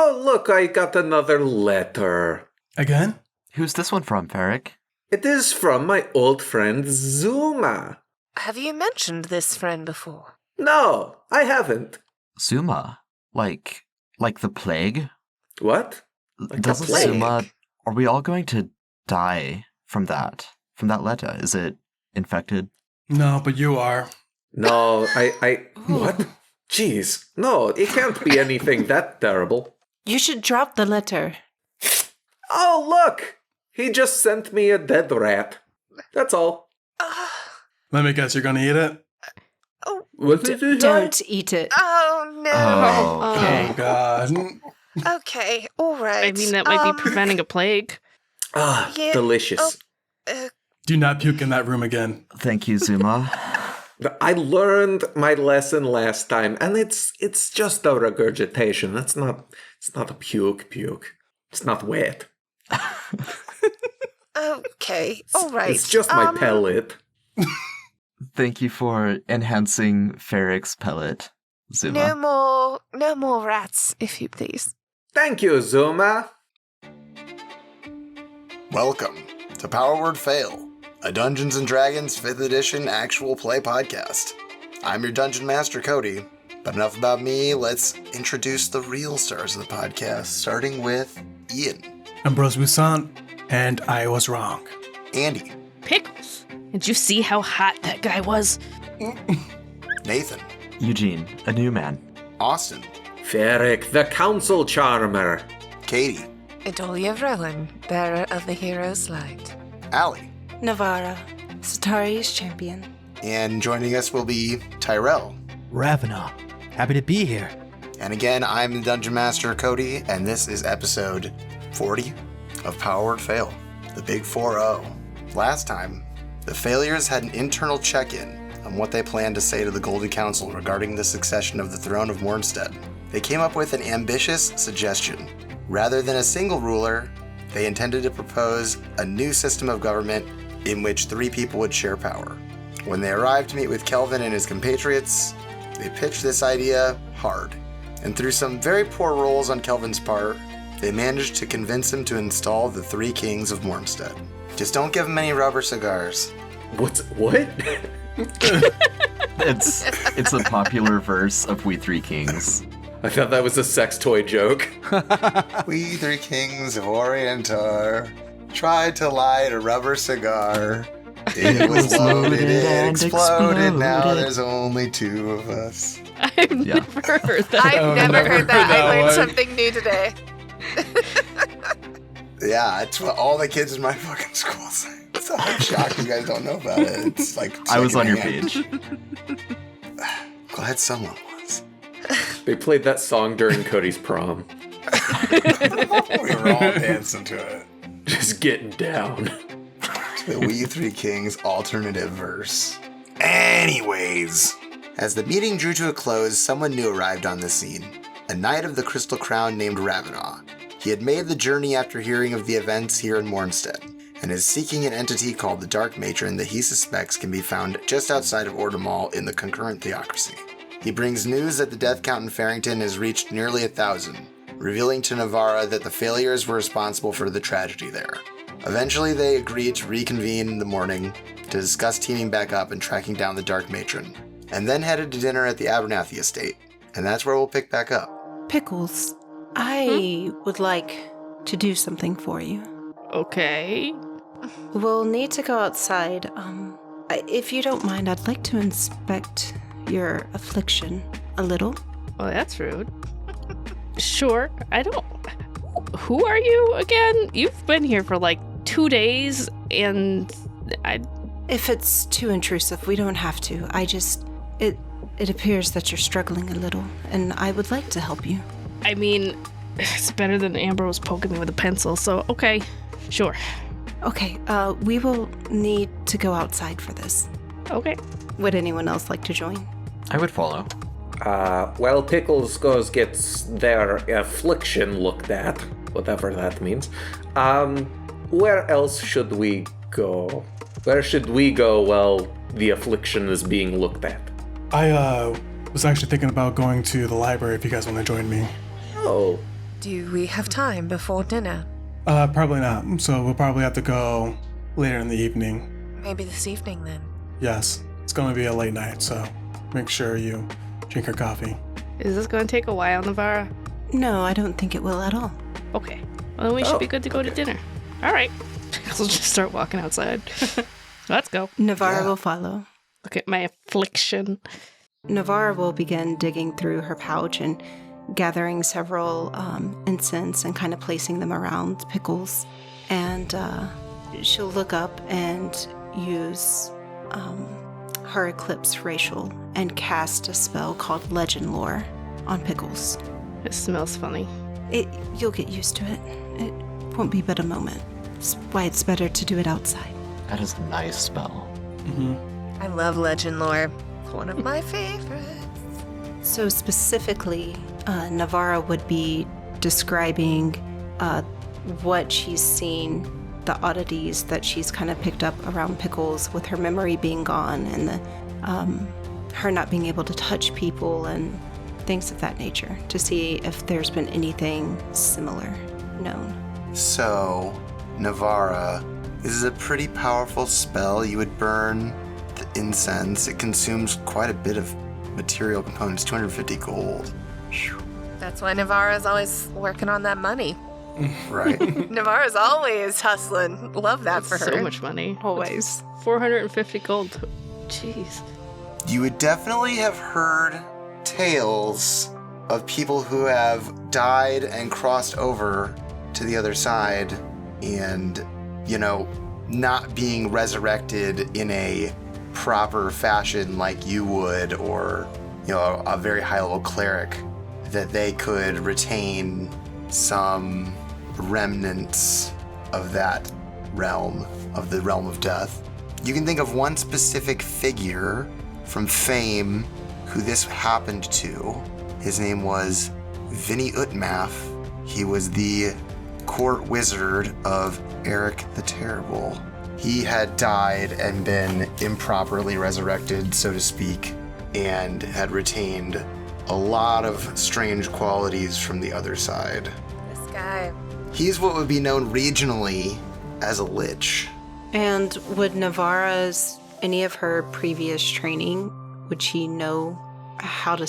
Oh, look, I got another letter. Again? Who's this one from, Ferric? It is from my old friend Zuma. Have you mentioned this friend before? No, I haven't. Zuma? Like the plague? What? Like Doesn't the plague? Zuma... Are we all going to die from that? From that letter? Is it infected? No, but you are. No, I... What? Jeez. No, it can't be anything that terrible. You should drop the letter. Oh, look! He just sent me a dead rat. That's all. Let me guess, you're gonna eat it? Oh, What did you Don't eat it. oh no. Oh, okay. Oh, God. Okay, all right. I mean, that might be preventing a plague. Ah, Yeah, delicious. Do not puke in that room again. Thank you, Zuma. I learned my lesson last time, and it's just a regurgitation. It's not a puke. It's not wet. Okay, all right. It's just my pellet. Thank you for enhancing Ferric's pellet, Zuma. No more rats, if you please. Thank you, Zuma. Welcome to Power Word Fail, a Dungeons & Dragons 5th edition actual play podcast. I'm your Dungeon Master, Cody, but enough about me, let's introduce the real stars of the podcast, starting with Ian. Ambrose Bussant, and I was wrong. Andy. Pickles. Did you see how hot that guy was? Nathan. Eugene, a new man. Austin. Ferric, the council charmer. Katie. Idolia Rowan, bearer of the hero's light. Allie. Navara, Satari's champion. And joining us will be Tyrell. Ravana, happy to be here. And again, I'm the Dungeon Master, Cody, and this is episode 40 of Power Word Fail, the Big 4-0. Last time, the failures had an internal check-in on what they planned to say to the Golden Council regarding the succession of the throne of Mornstead. They came up with an ambitious suggestion. Rather than a single ruler, they intended to propose a new system of government in which 3 people would share power. When they arrived to meet with Kelvin and his compatriots, they pitched this idea hard. And through some very poor rolls on Kelvin's part, they managed to convince him to install the 3 kings of Mornstead. Just don't give him any rubber cigars. What? It's a popular verse of We Three Kings. I thought that was a sex toy joke. We 3 kings of Orientar tried to light a rubber cigar. It was loaded and exploded. Now there's only 2 of us. I've never heard that. I've never heard that. I learned one. something new today. Yeah, it's what all the kids in my fucking school say. So I'm shocked you guys don't know about it. It's like I was on your secondhand. page. Glad someone was. They played that song during Cody's prom. We were all dancing to it. Just getting down. The We 3 Kings alternative verse. Anyways, as the meeting drew to a close, someone new arrived on the scene. A knight of the Crystal Crown named Ravana. He had made the journey after hearing of the events here in Mornstead, and is seeking an entity called the Dark Matron that he suspects can be found just outside of Ordomall in the concurrent theocracy. He brings news that the death count in Farrington has reached nearly 1,000, revealing to Navara that the failures were responsible for the tragedy there. Eventually, they agreed to reconvene in the morning to discuss teaming back up and tracking down the Dark Matron, and then headed to dinner at the Abernathy estate, and that's where we'll pick back up. Pickles, I would like to do something for you. Okay. We'll need to go outside. If you don't mind, I'd like to inspect your affliction a little. Well, that's rude. Sure. Who are you again? You've been here for like 2 days, and If it's too intrusive, we don't have to. It appears that you're struggling a little, and I would like to help you. I mean, it's better than Ambrose poking me with a pencil, so okay, sure. Okay, we will need to go outside for this. Okay. Would anyone else like to join? I would follow. Well, Pickles gets their affliction looked at, whatever that means. Where else should we go? Where should we go while the affliction is being looked at? I was actually thinking about going to the library if you guys want to join me. Oh, Do we have time before dinner? Probably not. So we'll probably have to go later in the evening. Maybe this evening then. Yes, it's going to be a late night, so make sure you drink your coffee. Is this going to take a while, Navara? No, I don't think it will at all. Okay. Well, then we should be good to go to dinner. All right. I'll just start walking outside. Let's go. Navara will follow. Look at my affliction. Navara will begin digging through her pouch and gathering several incense and kind of placing them around Pickles. And she'll look up and use her Eclipse Racial and cast a spell called Legend Lore on Pickles. It smells funny. You'll get used to it. It won't be but a moment. That's why it's better to do it outside. That is a nice spell. I love Legend Lore. One of my favorites. So specifically, Navara would be describing what she's seen, the oddities that she's kind of picked up around Pickles with her memory being gone and her not being able to touch people and things of that nature, to see if there's been anything similar known. So, Navara, this is a pretty powerful spell. You would burn the incense. It consumes quite a bit of material components, 250 gold. That's why Navara's always working on that money. Right. Navara's always hustling. Love that for her. So much money. Always. 450 gold. Jeez. You would definitely have heard tales of people who have died and crossed over to the other side and, not being resurrected in a proper fashion like you would, or, a very high-level cleric, that they could retain some remnants of that realm, of the realm of death. You can think of one specific figure from fame who this happened to. His name was Vinny Utmath. He was the court wizard of Eric the Terrible. He had died and been improperly resurrected, so to speak, and had retained a lot of strange qualities from the other side. This guy. He's what would be known regionally as a lich. And would Navara's, any of her previous training, would she know how to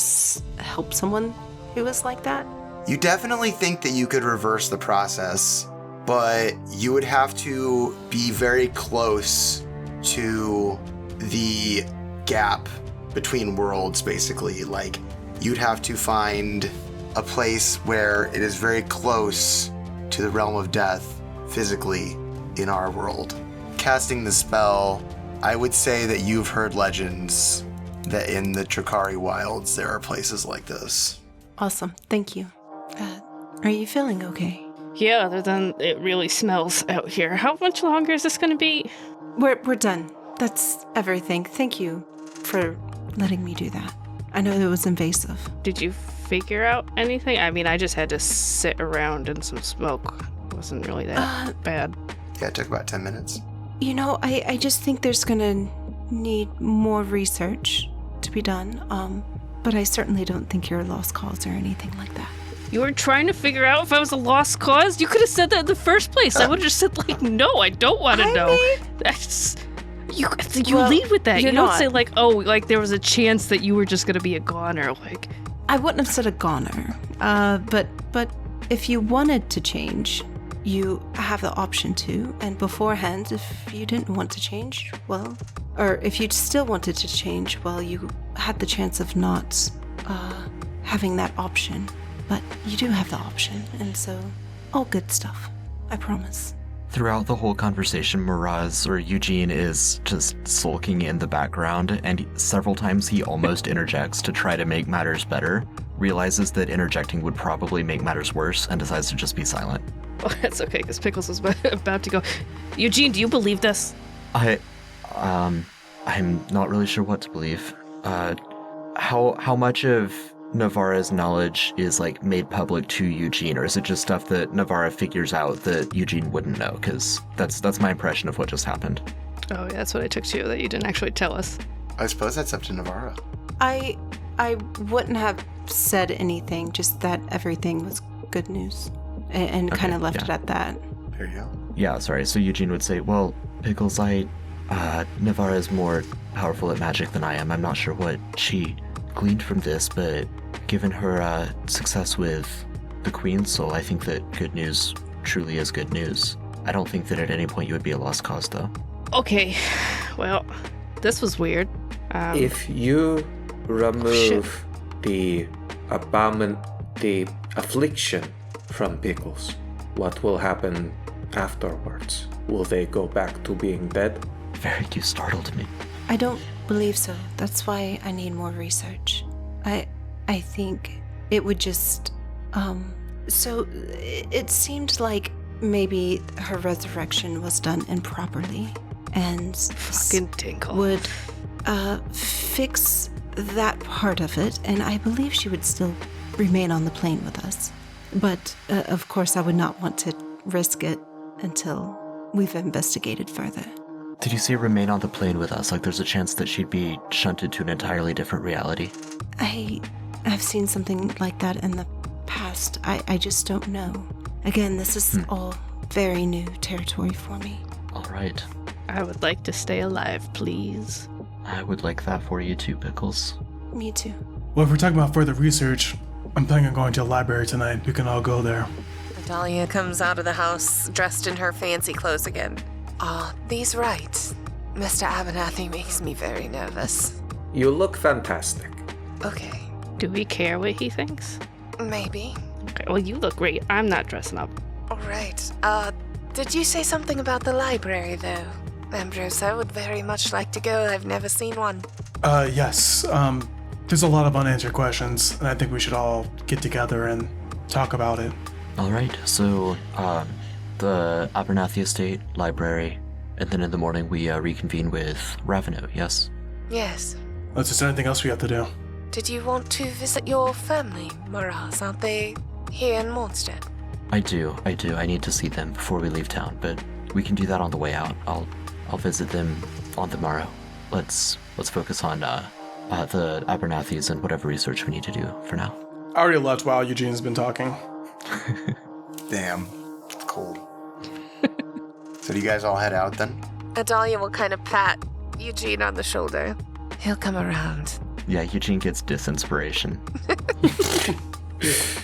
help someone who was like that? You definitely think that you could reverse the process, but you would have to be very close to the gap between worlds, basically. Like, you'd have to find a place where it is very close to the realm of death physically in our world. Casting the spell, I would say that you've heard legends that in the Trakari wilds there are places like this. Awesome. Thank you. Are you feeling okay? Yeah, other than it really smells out here. How much longer is this going to be? We're done. That's everything. Thank you for letting me do that. I know it was invasive. Did you figure out anything? I mean, I just had to sit around in some smoke. It wasn't really that bad. Yeah, it took about 10 minutes. I just think there's gonna need more research to be done. But I certainly don't think you're a lost cause or anything like that. You were trying to figure out if I was a lost cause? You could have said that in the first place. I would have just said, no, I don't want to know. That's... You lead with that. You don't say, there was a chance that you were just going to be a goner. I wouldn't have said a goner. But if you wanted to change, you have the option to. And beforehand, if you didn't want to change, or if you still wanted to change, you had the chance of not having that option. But you do have the option, and so all good stuff. I promise. Throughout the whole conversation, Eugene is just sulking in the background, and several times he almost interjects to try to make matters better, realizes that interjecting would probably make matters worse, and decides to just be silent. Well, that's okay, because Pickles was about to go. Eugene, do you believe this? I'm not really sure what to believe. How much of Navara's knowledge is made public to Eugene, or is it just stuff that Navara figures out that Eugene wouldn't know? Because that's my impression of what just happened. Oh, yeah, that's what I took too, that you didn't actually tell us. I suppose that's up to Navara. I wouldn't have said anything, just that everything was good news. And kind of left it at that. There you go. Yeah, sorry. So Eugene would say, well, Pickles, Navara is more powerful at magic than I am. I'm not sure what she gleaned from this, but given her success with the Queen's Soul, I think that good news truly is good news. I don't think that at any point you would be a lost cause, though. Okay, well, this was weird. If you remove the affliction from Pickles, what will happen afterwards? Will they go back to being dead? Very, you startled me. I don't believe so. That's why I need more research. I think it would just, so it seemed like maybe her resurrection was done improperly and fucking tinkle would fix that part of it, and I believe she would still remain on the plane with us. But of course I would not want to risk it until we've investigated further. Did you say remain on the plane with us? Like there's a chance that she'd be shunted to an entirely different reality? I've seen something like that in the past. I just don't know. Again, this is all very new territory for me. All right. I would like to stay alive, please. I would like that for you too, Pickles. Me too. Well, if we're talking about further research, I'm planning on going to the library tonight. We can all go there. Adalia comes out of the house dressed in her fancy clothes again. These rites. Mr. Abernathy makes me very nervous. You look fantastic. Okay, Do we care what he thinks? maybe. Okay, well, you look great. I'm not dressing up. All right. Did you say something about the library, though? Ambrose, I would very much like to go. I've never seen one. Yes. There's a lot of unanswered questions, and I think we should all get together and talk about it. All right. So, the Abernathy Estate Library, and then in the morning we reconvene with Ravenel. Yes. Yes. Is there anything else we have to do? Did you want to visit your family, Maras? Aren't they here in Mondstadt? I do. I need to see them before we leave town, but we can do that on the way out. I'll visit them on the morrow. Let's focus on the Abernathys and whatever research we need to do for now. I already left while Eugene's been talking. Damn. It's cold. So do you guys all head out then? Adalia will kind of pat Eugene on the shoulder. He'll come around. Yeah, Eugene gets disinspiration.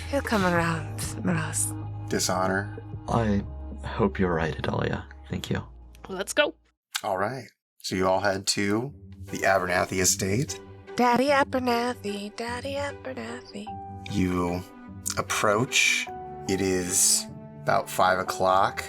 He'll come around, Maras. Dishonor. I hope you're right, Adalia. Thank you. Let's go. All right. So you all head to the Abernathy Estate. Daddy Abernathy, Daddy Abernathy. You approach. It is about 5 o'clock.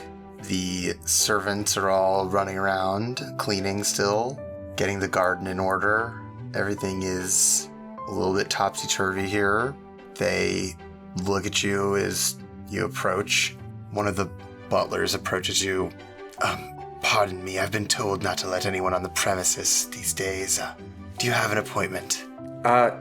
The servants are all running around, cleaning still, getting the garden in order. Everything is a little bit topsy-turvy here. They look at you as you approach. One of the butlers approaches you. Pardon me, I've been told not to let anyone on the premises these days. Do you have an appointment?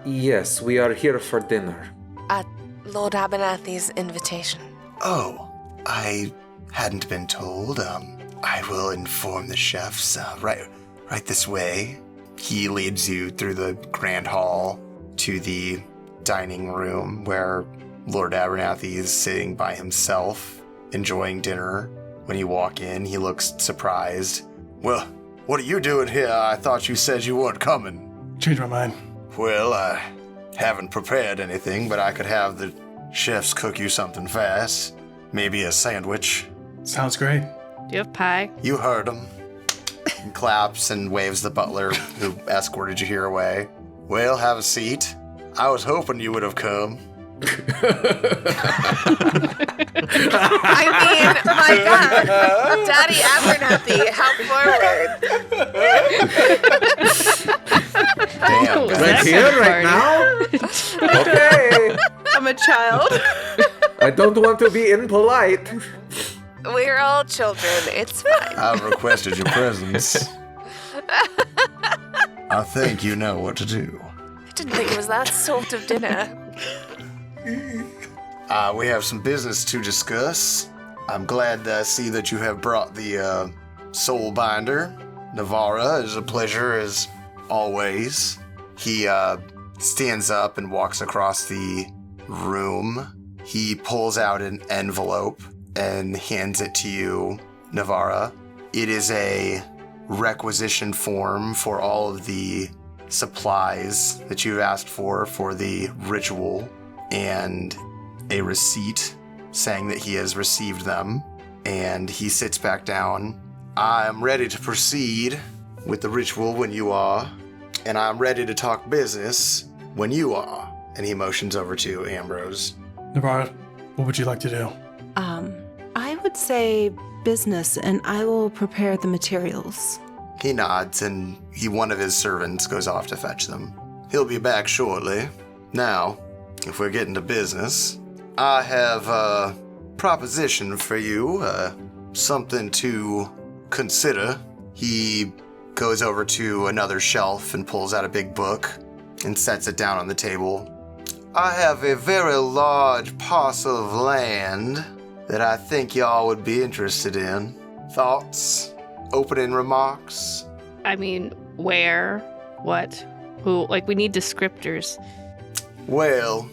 Yes, we are here for dinner. At Lord Abernathy's invitation. Oh, I hadn't been told. I will inform the chefs. Right this way. He leads you through the grand hall to the dining room where Lord Abernathy is sitting by himself, enjoying dinner. When you walk in, he looks surprised. Well, what are you doing here? I thought you said you weren't coming. Changed my mind. Well, I haven't prepared anything, but I could have the chefs cook you something fast. Maybe a sandwich. Sounds great. Do you have pie? You heard him. He claps and waves the butler who escorted you here away. Well, have a seat. I was hoping you would have come. I mean, my God. Daddy Abernathy, how forward. Damn, Was guys. that Here, kind of right now? Okay. I'm a child. I don't want to be impolite. We're all children. It's fine. I've requested your presence. I think you know what to do. I didn't think it was that sort of dinner. We have some business to discuss. I'm glad to see that you have brought the soul binder. Navara, it is a pleasure as always. He stands up and walks across the room. He pulls out an envelope and hands it to you, Navara. It is a requisition form for all of the supplies that you've asked for the ritual, and a receipt saying that he has received them. And he sits back down. I am ready to proceed with the ritual when you are, and I'm ready to talk business when you are. And he motions over to Ambrose. Navara, what would you like to do? I would say business, and I will prepare the materials. He nods, and one of his servants goes off to fetch them. He'll be back shortly. Now, if we're getting to business, I have a proposition for you, something to consider. He goes over to another shelf and pulls out a big book and sets it down on the table. I have a very large parcel of land that I think y'all would be interested in. Thoughts? Opening remarks? I mean, where? What? Who? Like, we need descriptors. Well,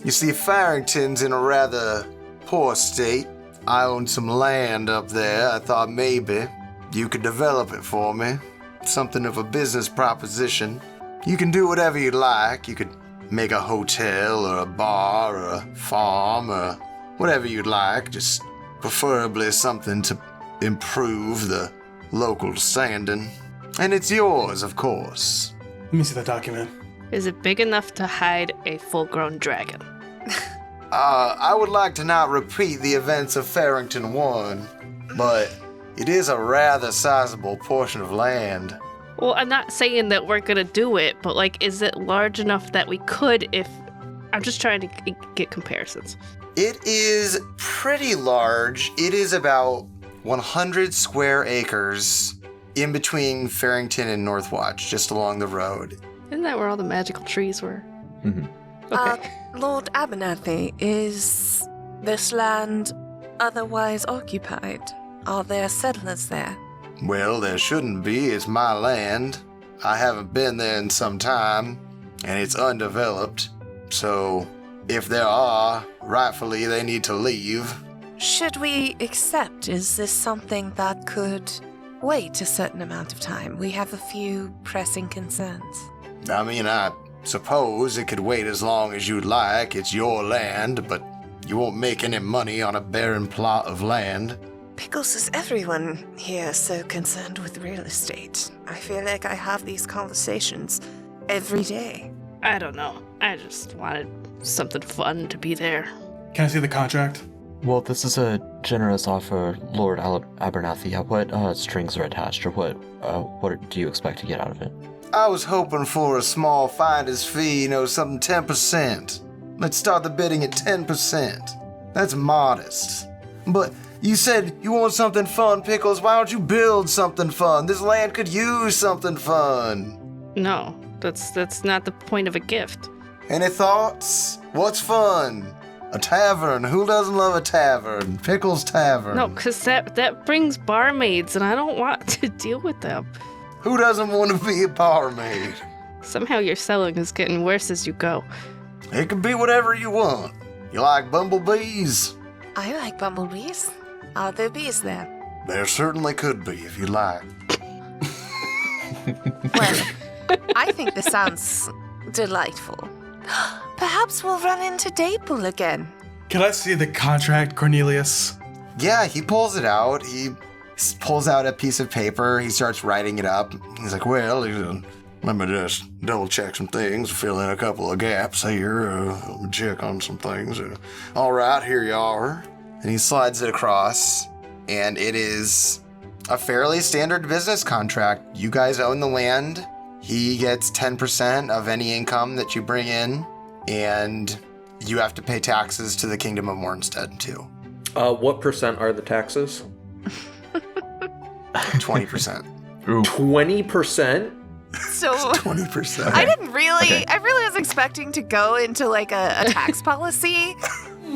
you see, Farrington's in a rather poor state. I own some land up there. I thought maybe you could develop it for me. Something of a business proposition. You can do whatever you'd like. You could make a hotel or a bar or a farm or whatever you'd like. Just preferably something to improve the local standing. And it's yours, of course. Let me see that document. Is it big enough to hide a full-grown dragon? I would like to not repeat the events of Farrington 1, but it is a rather sizable portion of land. Well, I'm not saying that we're gonna do it, but like, is it large enough that we could if... I'm just trying to get comparisons. It is pretty large. It is about 100 square acres in between Farrington and Northwatch, just along the road. Isn't that where all the magical trees were? Mm-hmm. Okay. Lord Abernathy, is this land otherwise occupied? Are there settlers there? Well, there shouldn't be. It's my land. I haven't been there in some time, and it's undeveloped. So, if there are, rightfully they need to leave. Should we accept? Is this something that could wait a certain amount of time? We have a few pressing concerns. I mean, I suppose it could wait as long as you'd like. It's your land, but you won't make any money on a barren plot of land. Pickles, is everyone here so concerned with real estate? I feel like I have these conversations every day. I don't know. I just wanted something fun to be there. Can I see the contract? Well, this is a generous offer, Lord Abernathy. What strings are attached, or what do you expect to get out of it? I was hoping for a small finder's fee, something 10%. Let's start the bidding at 10%. That's modest. But you said you want something fun, Pickles. Why don't you build something fun? This land could use something fun. No, that's not the point of a gift. Any thoughts? What's fun? A tavern. Who doesn't love a tavern? Pickles Tavern. No, because that brings barmaids, and I don't want to deal with them. Who doesn't want to be a barmaid? Somehow your selling is getting worse as you go. It can be whatever you want. You like bumblebees? I like bumblebees. Are there bees there? There certainly could be, if you like. Well, I think this sounds delightful. Perhaps we'll run into Dapple again. Can I see the contract, Cornelius? Yeah, he pulls it out. He pulls out a piece of paper. He starts writing it up. He's like, well, let me just double check some things, fill in a couple of gaps here, check on some things. All right, here you are. And he slides it across, and it is a fairly standard business contract. You guys own the land. He gets 10% of any income that you bring in, and you have to pay taxes to the Kingdom of Mornstead, too. What percent are the taxes? 20%. 20%? So 20%. I really was expecting to go into like a tax policy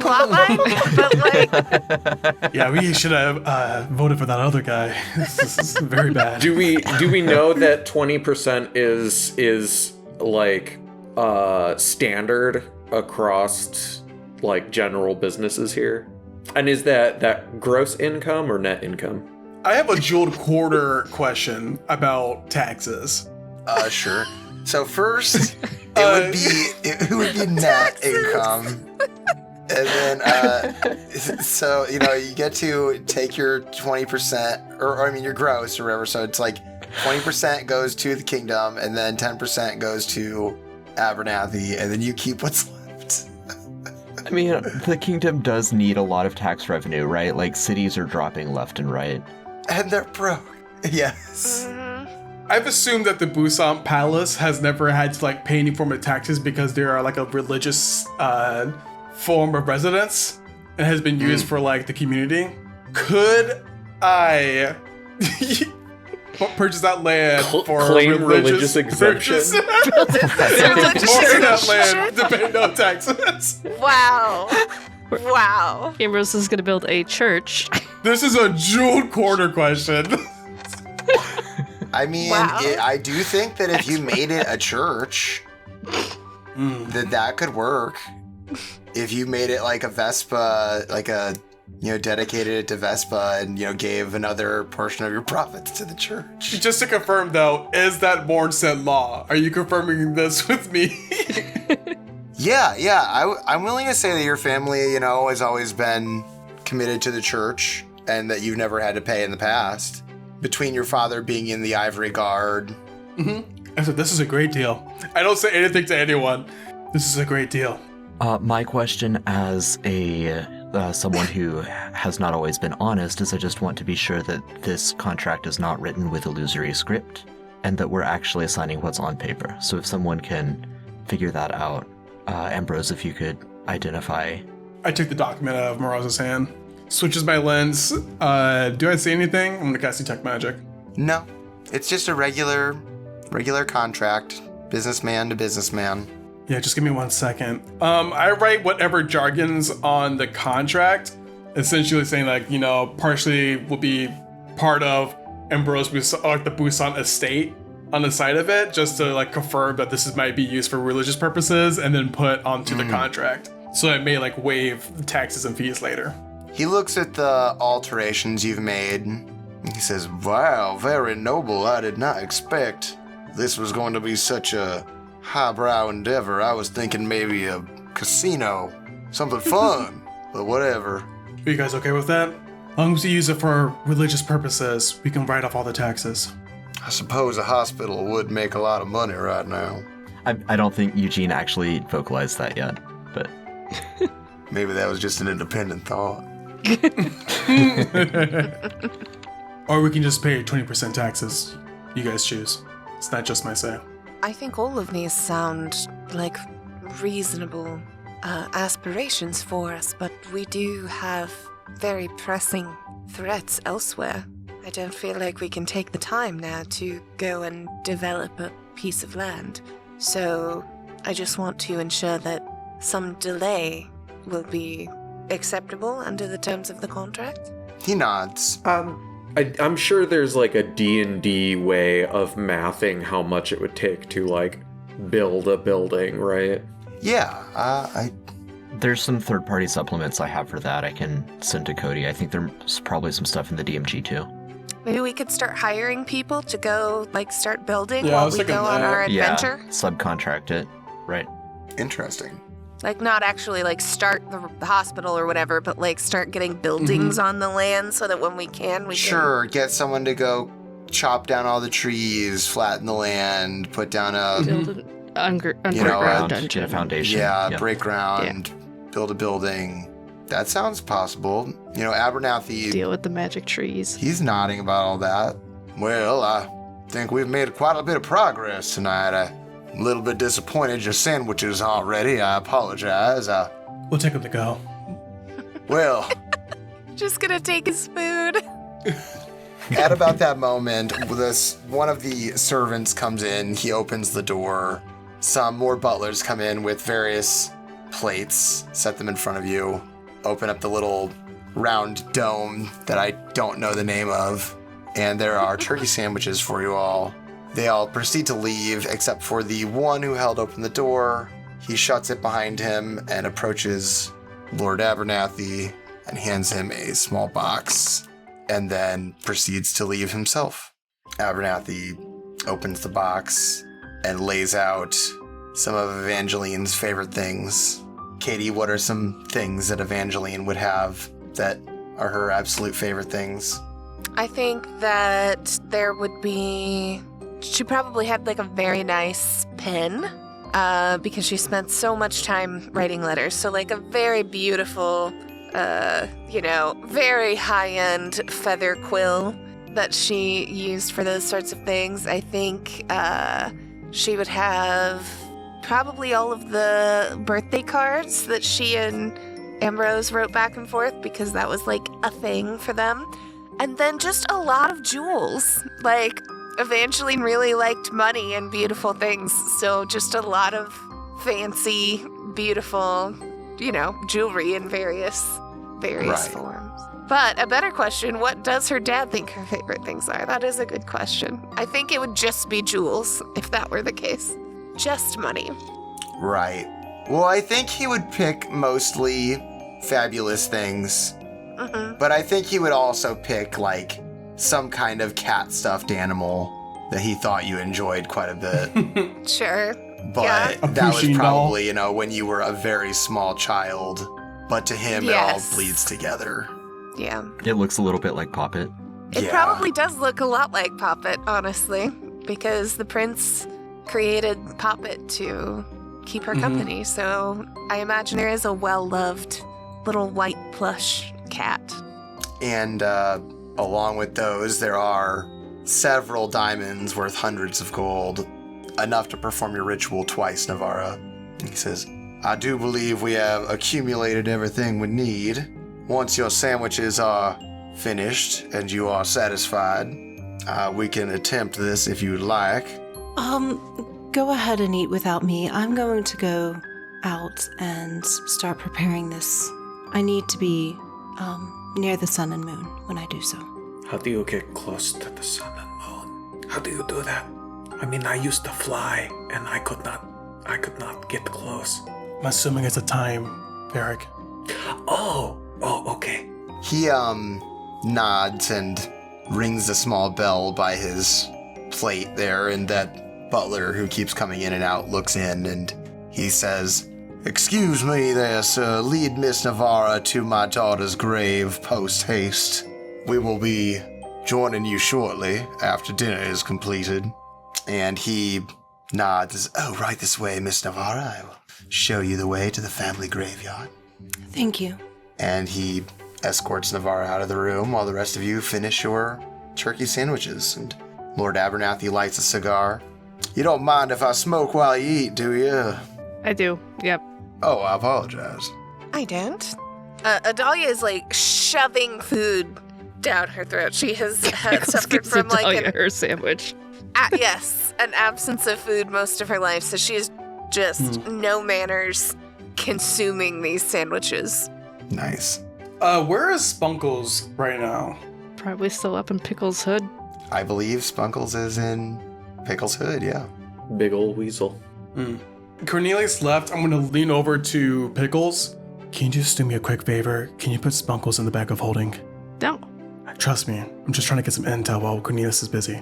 plotline, but like, Yeah, we should have voted for that other guy. This is very bad. Do we know that 20% is like standard across like general businesses here? And is that gross income or net income? I have a jeweled quarter question about taxes. Sure. So first, it would be net income. And then, so, you get to take your 20%, or I mean, your gross or whatever. So it's like 20% goes to the kingdom, and then 10% goes to Abernathy, and then you keep what's left. I mean, the kingdom does need a lot of tax revenue, right? Like, cities are dropping left and right. And they're broke. Yes. I've assumed that the Busan Palace has never had to like pay any form of taxes because they are like a religious form of residence and has been used for like the community. Could I purchase that land for claim religious exemption? That land to pay no taxes. Wow. Ambrose is going to build a church. This is a jeweled quarter question. I mean, Wow. I do think that if you made it a church, that could work. If you made it like a Vespa, like a, dedicated it to Vespa and, gave another portion of your profits to the church. Just to confirm though, is that Mornstead law? Are you confirming this with me? Yeah. I'm willing to say that your family, has always been committed to the church and that you've never had to pay in the past. Between your father being in the Ivory Guard. I said, this is a great deal. I don't say anything to anyone. This is a great deal. My question as a someone who has not always been honest is I just want to be sure that this contract is not written with illusory script and that we're actually signing what's on paper. So if someone can figure that out, Ambrose, if you could identify. I took the document out of Moroza's hand. Switches my lens. Do I see anything? I'm gonna cast Detect Magic. No, it's just a regular contract, businessman to businessman. Yeah, just give me 1 second. I write whatever jargon's on the contract, essentially saying like, partially will be part of Ambrose like the Busan estate on the side of it, just to like confirm that this might be used for religious purposes, and then put onto the contract, so it may like waive taxes and fees later. He looks at the alterations you've made. He says, "Wow, very noble. I did not expect this was going to be such a highbrow endeavor. I was thinking maybe a casino, something fun, but whatever." Are you guys okay with that? As long as we use it for religious purposes, we can write off all the taxes. I suppose a hospital would make a lot of money right now. I don't think Eugene actually vocalized that yet, but Maybe that was just an independent thought. Or we can just pay 20% taxes. You guys choose. It's not just my say. I think all of these sound like reasonable aspirations for us, but we do have very pressing threats elsewhere. I don't feel like we can take the time now to go and develop a piece of land. So I just want to ensure that some delay will be acceptable under the terms of the contract. He nods. I'm sure there's like a D&D way of mathing how much it would take to like build a building, right? Yeah, there's some third-party supplements I have for that I can send to Cody. I think there's probably some stuff in the DMG too. Maybe we could start hiring people to go like start building Yeah, I while was we thinking go on that. our adventure. Yeah, subcontract it, right? interesting. Like not actually like start the hospital or whatever, but like start getting buildings on the land so that when we can, we Sure, get someone to go chop down all the trees, flatten the land, put down a Build an underground know, dungeon. Get a foundation. yeah, break ground, build a building. That sounds possible. You know, Abernathy, Deal with the magic trees. he's nodding about all that. Well, I think we've made quite a bit of progress tonight. I'm a little bit disappointed your sandwiches already. I apologize. We'll take them to go. Well, just gonna take his food. at about that moment, one of the servants comes in. He opens the door. Some more butlers come in with various plates, set them in front of you, open up the little round dome that I don't know the name of, and there are turkey sandwiches for you all. They all proceed to leave, except for the one who held open the door. He shuts it behind him and approaches Lord Abernathy and hands him a small box and then proceeds to leave himself. Abernathy opens the box and lays out some of Evangeline's favorite things. Katie, what are some things that Evangeline would have that are her absolute favorite things? I think that there would be... She probably had like a very nice pen because she spent so much time writing letters. So like a very beautiful, very high-end feather quill that she used for those sorts of things. I think she would have probably all of the birthday cards that she and Ambrose wrote back and forth because that was like a thing for them. And then just a lot of jewels. Like, Evangeline really liked money and beautiful things, so just a lot of fancy, beautiful, jewelry in various forms. But a better question, what does her dad think her favorite things are? That is a good question. I think it would just be jewels, if that were the case. Just money. Right. Well, I think he would pick mostly fabulous things. Mm-hmm. But I think he would also pick, like, some kind of cat stuffed animal that he thought you enjoyed quite a bit. Sure. But that was probably, when you were a very small child. But to him, It all bleeds together. Yeah. It looks a little bit like Poppet. It probably does look a lot like Poppet, honestly, because the prince created Poppet to keep her company. So I imagine there is a well-loved little white plush cat. And along with those, there are several diamonds worth hundreds of gold, enough to perform your ritual twice, Navara. He says, I do believe we have accumulated everything we need. Once your sandwiches are finished and you are satisfied, we can attempt this if you'd like. Go ahead and eat without me. I'm going to go out and start preparing this. I need to be near the sun and moon when I do so. How do you get close to the sun and moon? How do you do that? I mean, I used to fly, and I could not get close. I'm assuming it's a time, Varric. Oh, okay. He nods and rings a small bell by his plate there, and that butler who keeps coming in and out looks in, and he says, Excuse me there, sir. Lead Miss Navara to my daughter's grave post-haste. We will be joining you shortly after dinner is completed. And he nods. Oh, right this way, Miss Navara. I will show you the way to the family graveyard. Thank you. And he escorts Navara out of the room while the rest of you finish your turkey sandwiches. And Lord Abernathy lights a cigar. You don't mind if I smoke while you eat, do you? I do, yep. Oh, I apologize. I don't. Adalia is like shoving food down her throat. She has suffered from like her sandwich. An absence of food most of her life, so she is just no manners consuming these sandwiches. Nice. Where is Spunkles right now? Probably still up in Pickle's hood. I believe Spunkles is in Pickle's hood, yeah. Big ol' weasel. Cornelius left. I'm going to lean over to Pickles. Can you just do me a quick favor? Can you put Spunkles in the bag of holding? No. Trust me. I'm just trying to get some intel while Cornelius is busy.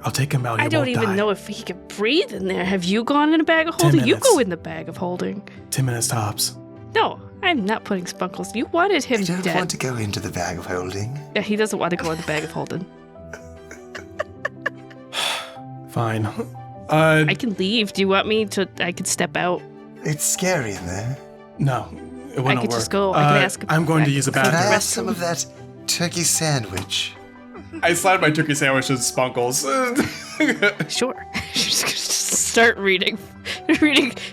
I'll take him out. I don't even know if he can breathe in there. Have you gone in a bag of holding? You go in the bag of holding. 10 minutes tops. No, I'm not putting Spunkles. You wanted him dead. I don't want to go into the bag of holding. Yeah, he doesn't want to go in the bag of holding. Fine. I can leave. Do you want me to? I could step out. It's scary in there. No, it wouldn't work. I could just go. I could ask. I'm going to use a bathroom. Can I have some of that turkey sandwich? I slide my turkey sandwich to Spunkles. Sure. She's gonna start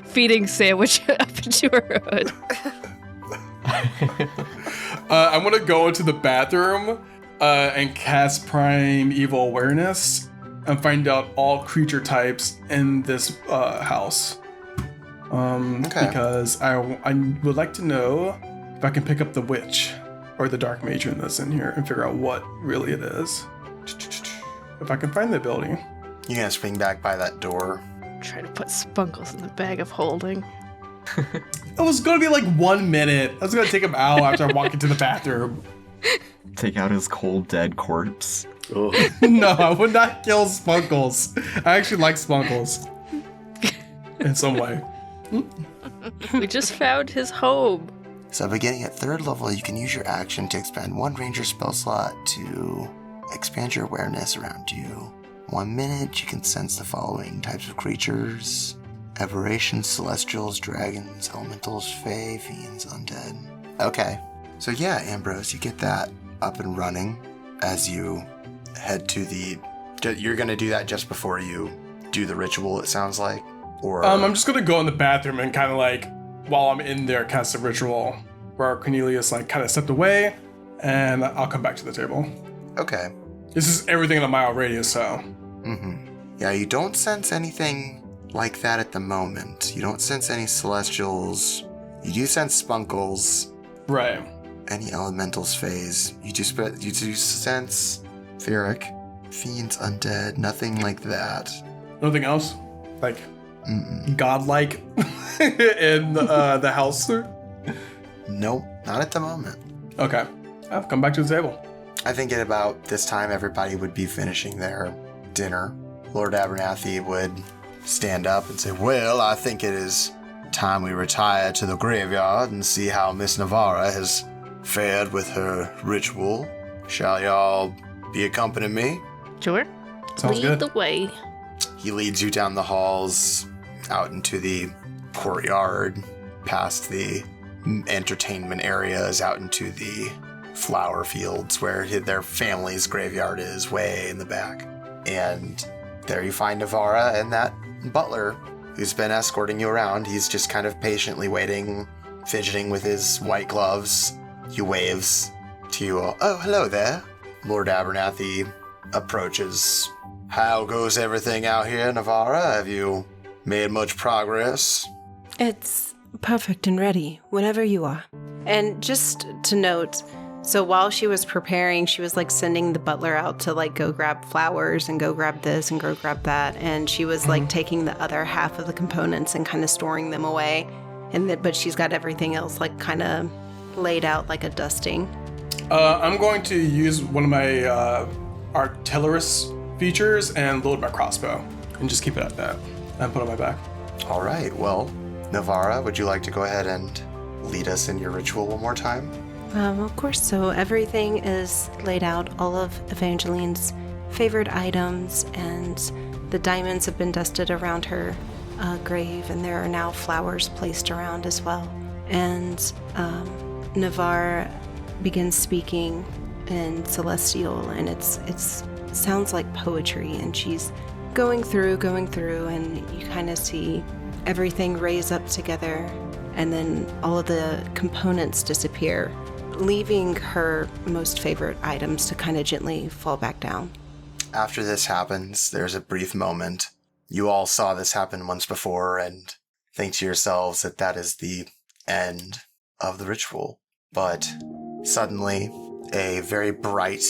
feeding sandwich up into her hood. I'm gonna go into the bathroom and cast Primeval Awareness and find out all creature types in this house. Because I would like to know if I can pick up the witch or the dark matron that's in here and figure out what really it is. If I can find the ability. You're gonna swing back by that door. Try to put Spunkles in the bag of holding. It was gonna be like 1 minute. I was gonna take him out after I walk into the bathroom. Take out his cold, dead corpse. Oh. No, I would not kill Spunkles. I actually like Spunkles. In some way. We just found his home. So beginning at 3rd level, you can use your action to expand 1 ranger spell slot to expand your awareness around you. 1 minute, you can sense the following types of creatures: aberrations, celestials, dragons, elementals, fae, fiends, undead. Okay. So yeah, Ambrose, you get that up and running as you head to the... You're going to do that just before you do the ritual, it sounds like? Or I'm just gonna go in the bathroom and kind of like, while I'm in there, cast a ritual where Cornelius like kind of stepped away, and I'll come back to the table. Okay. This is everything in a mile radius, so. Yeah, you don't sense anything like that at the moment. You don't sense any celestials. You do sense spunkles. Right. Any elementals phase. You do sense Ferric, fiends, undead, nothing like that. Nothing else? Like, godlike in the house? Nope, not at the moment. Okay. I'll come back to the table. I think at about this time, everybody would be finishing their dinner. Lord Abernathy would stand up and say, "Well, I think it is time we retire to the graveyard and see how Miss Navara has fared with her ritual. Shall y'all be accompanying me?" Sure. Sounds Lead good. the way. He leads you down the halls, out into the courtyard, past the entertainment areas, out into the flower fields where their family's graveyard is, way in the back. And there you find Navara and that butler who's been escorting you around. He's just kind of patiently waiting, fidgeting with his white gloves. He waves to you all. "Oh, hello there." Lord Abernathy approaches. "How goes everything out here, Navara? Have you made much progress?" It's perfect and ready whenever you are. And just to note, so while she was preparing, she was like sending the butler out to like go grab flowers and go grab this and go grab that. And she was like taking the other half of the components and kind of storing them away. But she's got everything else like kind of laid out like a dusting. I'm going to use one of my artillerist features and load my crossbow and just keep it at that and put it on my back. All right, well, Navara, would you like to go ahead and lead us in your ritual one more time? Of course. So everything is laid out, all of Evangeline's favorite items, and the diamonds have been dusted around her grave, and there are now flowers placed around as well. And Navara begins speaking in Celestial, and it sounds like poetry, and she's going through, and you kind of see everything raise up together, and then all of the components disappear, leaving her most favorite items to kind of gently fall back down. After this happens, there's a brief moment. You all saw this happen once before and think to yourselves that that is the end of the ritual. But suddenly, a very bright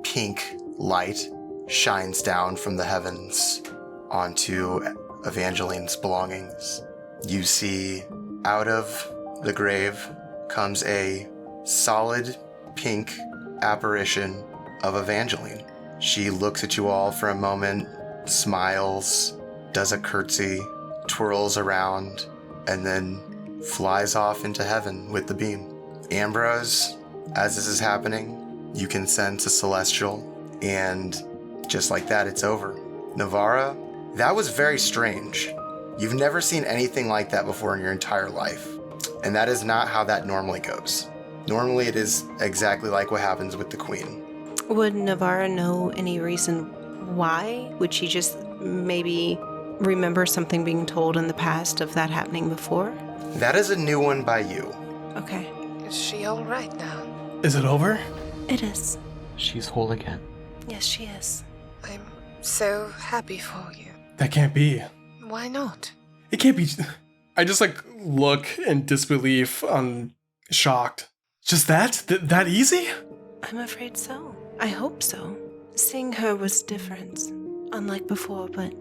pink light shines down from the heavens onto Evangeline's belongings. You see, out of the grave comes a solid pink apparition of Evangeline. She looks at you all for a moment, smiles, does a curtsy, twirls around, and then flies off into heaven with the beam. Ambrose, as this is happening, you can sense a celestial, and just like that, it's over. Navara, that was very strange. You've never seen anything like that before in your entire life, and that is not how that normally goes. Normally, it is exactly like what happens with the queen. Would Navara know any reason why? Would she just maybe remember something being told in the past of that happening before? That is a new one by you. Okay. Is she all right now? Is it over? It is. She's whole again. Yes, she is. I'm so happy for you. That can't be. Why not? It can't be. I just like look in disbelief, shocked. Just that easy? I'm afraid so. I hope so. Seeing her was different, unlike before, but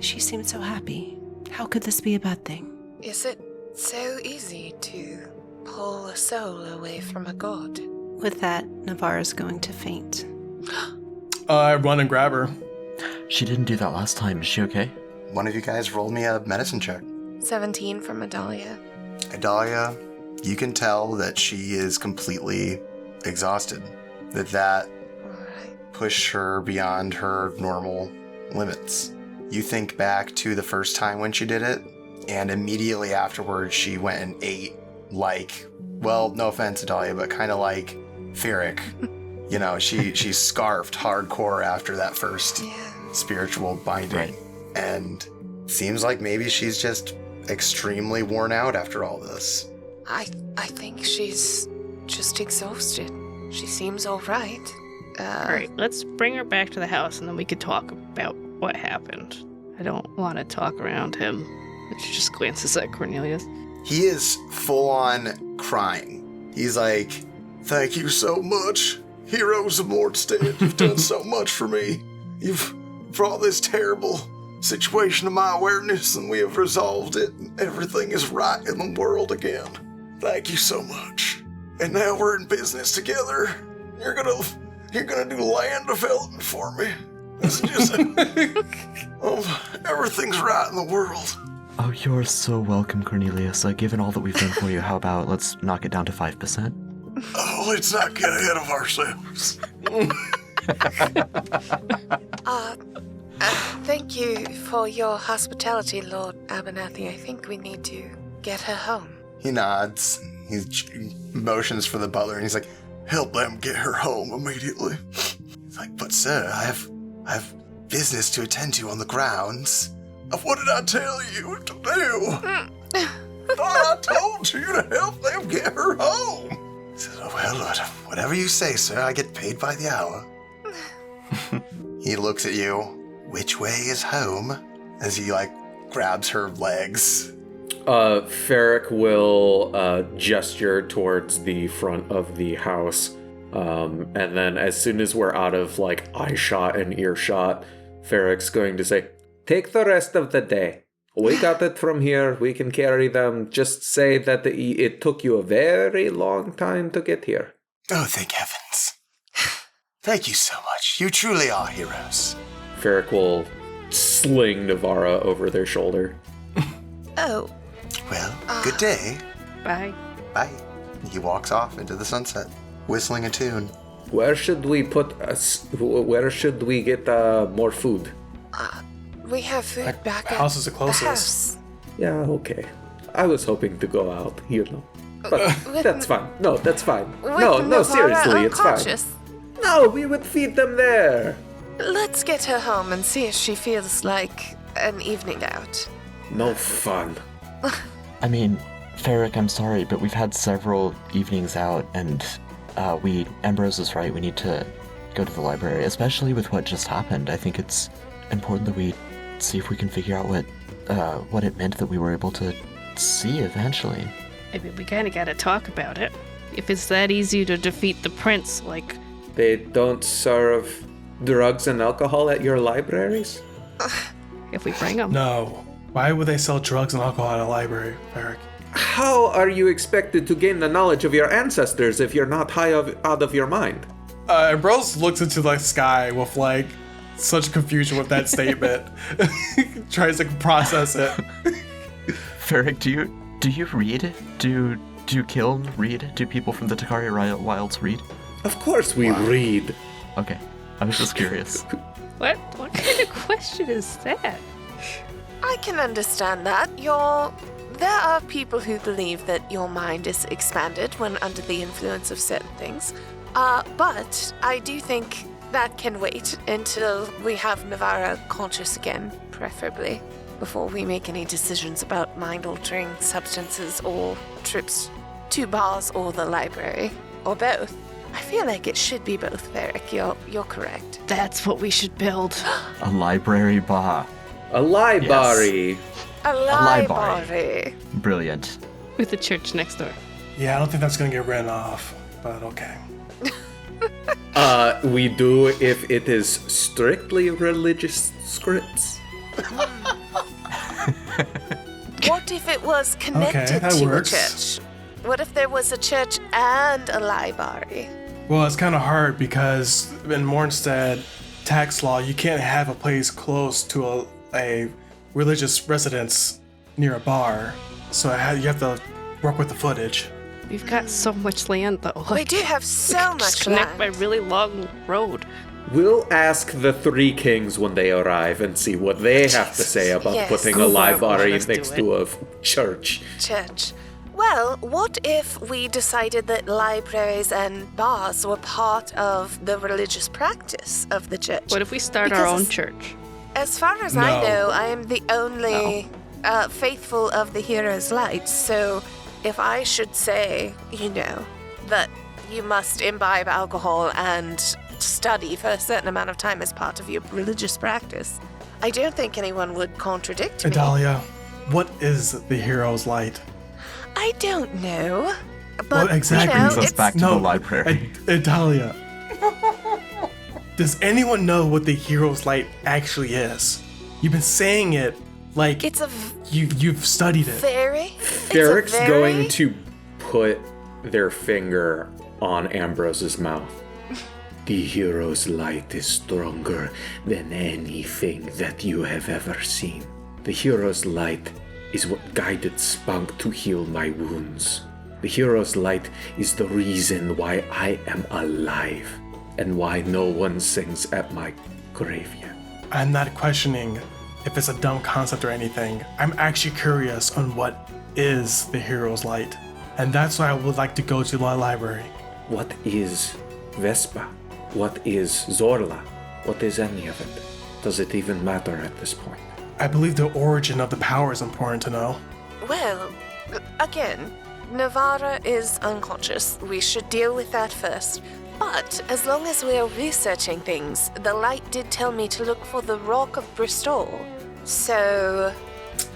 she seemed so happy. How could this be a bad thing? Is it So easy to pull a soul away from a god. With that, Navara's going to faint. I run and grab her. She didn't do that last time. Is she okay? One of you guys roll me a medicine check. 17 from Adalia. Adalia, you can tell that she is completely exhausted. That Alright. pushed her beyond her normal limits. You think back to the first time when she did it, and immediately afterwards she went and ate like, well, no offense, Adalia, but kind of like Ferric. You know, she scarfed hardcore after that first spiritual binding. Right. And seems like maybe she's just extremely worn out after all this. I think she's just exhausted. She seems alright. Alright, let's bring her back to the house and then we could talk about what happened. I don't want to talk around him. She just glances at Cornelius. He is full on crying. He's like, thank you so much. Heroes of Mordstead, you've done so much for me. You've brought this terrible situation to my awareness and we have resolved it and everything is right in the world again. Thank you so much. And now we're in business together. You're gonna do land development for me. It's just everything's right in the world. Oh, you're so welcome, Cornelius. Given all that we've done for you, how about let's knock it down to 5%? Oh, let's not get ahead of ourselves. Thank you for your hospitality, Lord Abernathy. I think we need to get her home. He nods. He motions for the butler, and he's like, help them get her home immediately. He's like, but sir, I have business to attend to on the grounds. What did I tell you to do? I told you to help them get her home. He says, oh, well, whatever you say, sir. I get paid by the hour. He looks at you. Which way is home? As he, grabs her legs. Ferric will gesture towards the front of the house. And then as soon as we're out of, eye shot and earshot, Ferric's going to say, take the rest of the day. We got it from here. We can carry them. Just say that it took you a very long time to get here. Oh, thank heavens. Thank you so much. You truly are heroes. Ferric will sling Navara over their shoulder. Oh. Well, good day. Bye. Bye. He walks off into the sunset, whistling a tune. Where should we Where should we get more food? We have food back at house is the the closest. house. Yeah, okay. I was hoping to go out, But that's fine. No, that's fine. No, Navara seriously, it's fine. unconscious. No, we would feed them there. Let's get her home and see if she feels like an evening out. No fun. I mean, Ferric, I'm sorry, but we've had several evenings out, and Ambrose is right, we need to go to the library, especially with what just happened. I think it's important that we see if we can figure out what it meant that we were able to see eventually. I mean, we kind of got to talk about it. If it's that easy to defeat the prince, They don't serve drugs and alcohol at your libraries? if we bring them. No. Why would they sell drugs and alcohol at a library, Ferric? How are you expected to gain the knowledge of your ancestors if you're not out of your mind? Ambrose looks into the sky with such confusion with that statement. Tries to process it. Ferric, do you read? Do Kiln read? Do people from the Takari Wilds read? Of course we read. Okay, I was just curious. What kind of question is that? I can understand that. There are people who believe that your mind is expanded when under the influence of certain things. But I do think that can wait until we have Navara conscious again, preferably, before we make any decisions about mind-altering substances or trips to bars or the library, or both. I feel like it should be both, Ferric. You're correct. That's what we should build. A library bar. A library. Yes. A library. Brilliant. With the church next door. Yeah, I don't think that's gonna get written off, but okay. We do if it is strictly religious scripts. What if it was connected that to works. a church? What if there was a church and a library? Well, it's kind of hard because in Mornstead tax law, you can't have a place close to a religious residence near a bar. So you have to work with the footage. We've got so much land, though. We do have so much Just connect land. by a really long road. We'll ask the three kings when they arrive and see what they have to say about Yes. putting Go a for it, library let's do next it. to a church. Church. Well, what if we decided that libraries and bars were part of the religious practice of the church? What if we start our Because own as- church? As far as I No. know, I am the only faithful of the hero's light. So if I should say, that you must imbibe alcohol and study for a certain amount of time as part of your religious practice, I don't think anyone would contradict me. Adalia, what is the hero's light? I don't know. But, Well, exactly. Brings us it's, back to the library. Adalia. Does anyone know what the hero's light actually is? You've been saying it like it's a you've studied it. Derek's going to put their finger on Ambrose's mouth. The hero's light is stronger than anything that you have ever seen. The hero's light is what guided Spunk to heal my wounds. The hero's light is the reason why I am alive and why no one sings at my grave yet. I'm not questioning if it's a dumb concept or anything. I'm actually curious on what is the hero's light. And that's why I would like to go to the library. What is Vespa? What is Zorla? What is any of it? Does it even matter at this point? I believe the origin of the power is important to know. Well, again, Navara is unconscious. We should deal with that first. But as long as we are researching things, the light did tell me to look for the Rock of Bristol. So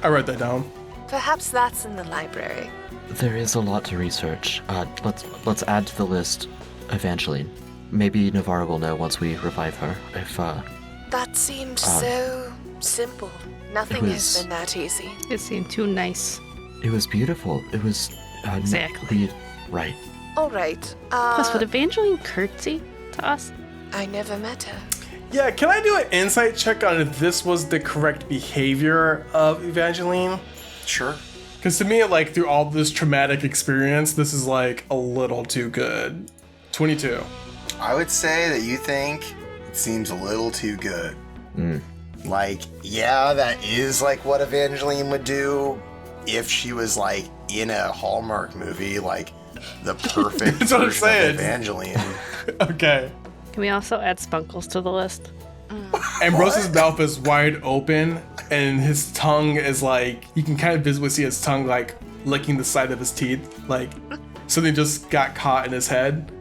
I wrote that down. perhaps that's in the library. There is a lot to research. Let's add to the list Evangeline. Maybe Navara will know once we revive her. If That seemed so simple. Nothing has was- been that easy. It seemed too nice. it was beautiful. It was Exactly. Right. All right. Plus, would Evangeline curtsy to us? I never met her. Yeah, can I do an insight check on if this was the correct behavior of Evangeline? Sure. Because to me, like, through all this traumatic experience, this is, like, a little too good. 22. I would say that you think it seems a little too good. Like, yeah, that is like what Evangeline would do if she was like in a Hallmark movie, like the perfect That's what I'm version saying. of Evangeline. Okay. Can we also add Spunkles to the list? Ambrose's mouth is wide open, and his tongue is like, you can kind of visibly see his tongue like licking the side of his teeth, like something just got caught in his head.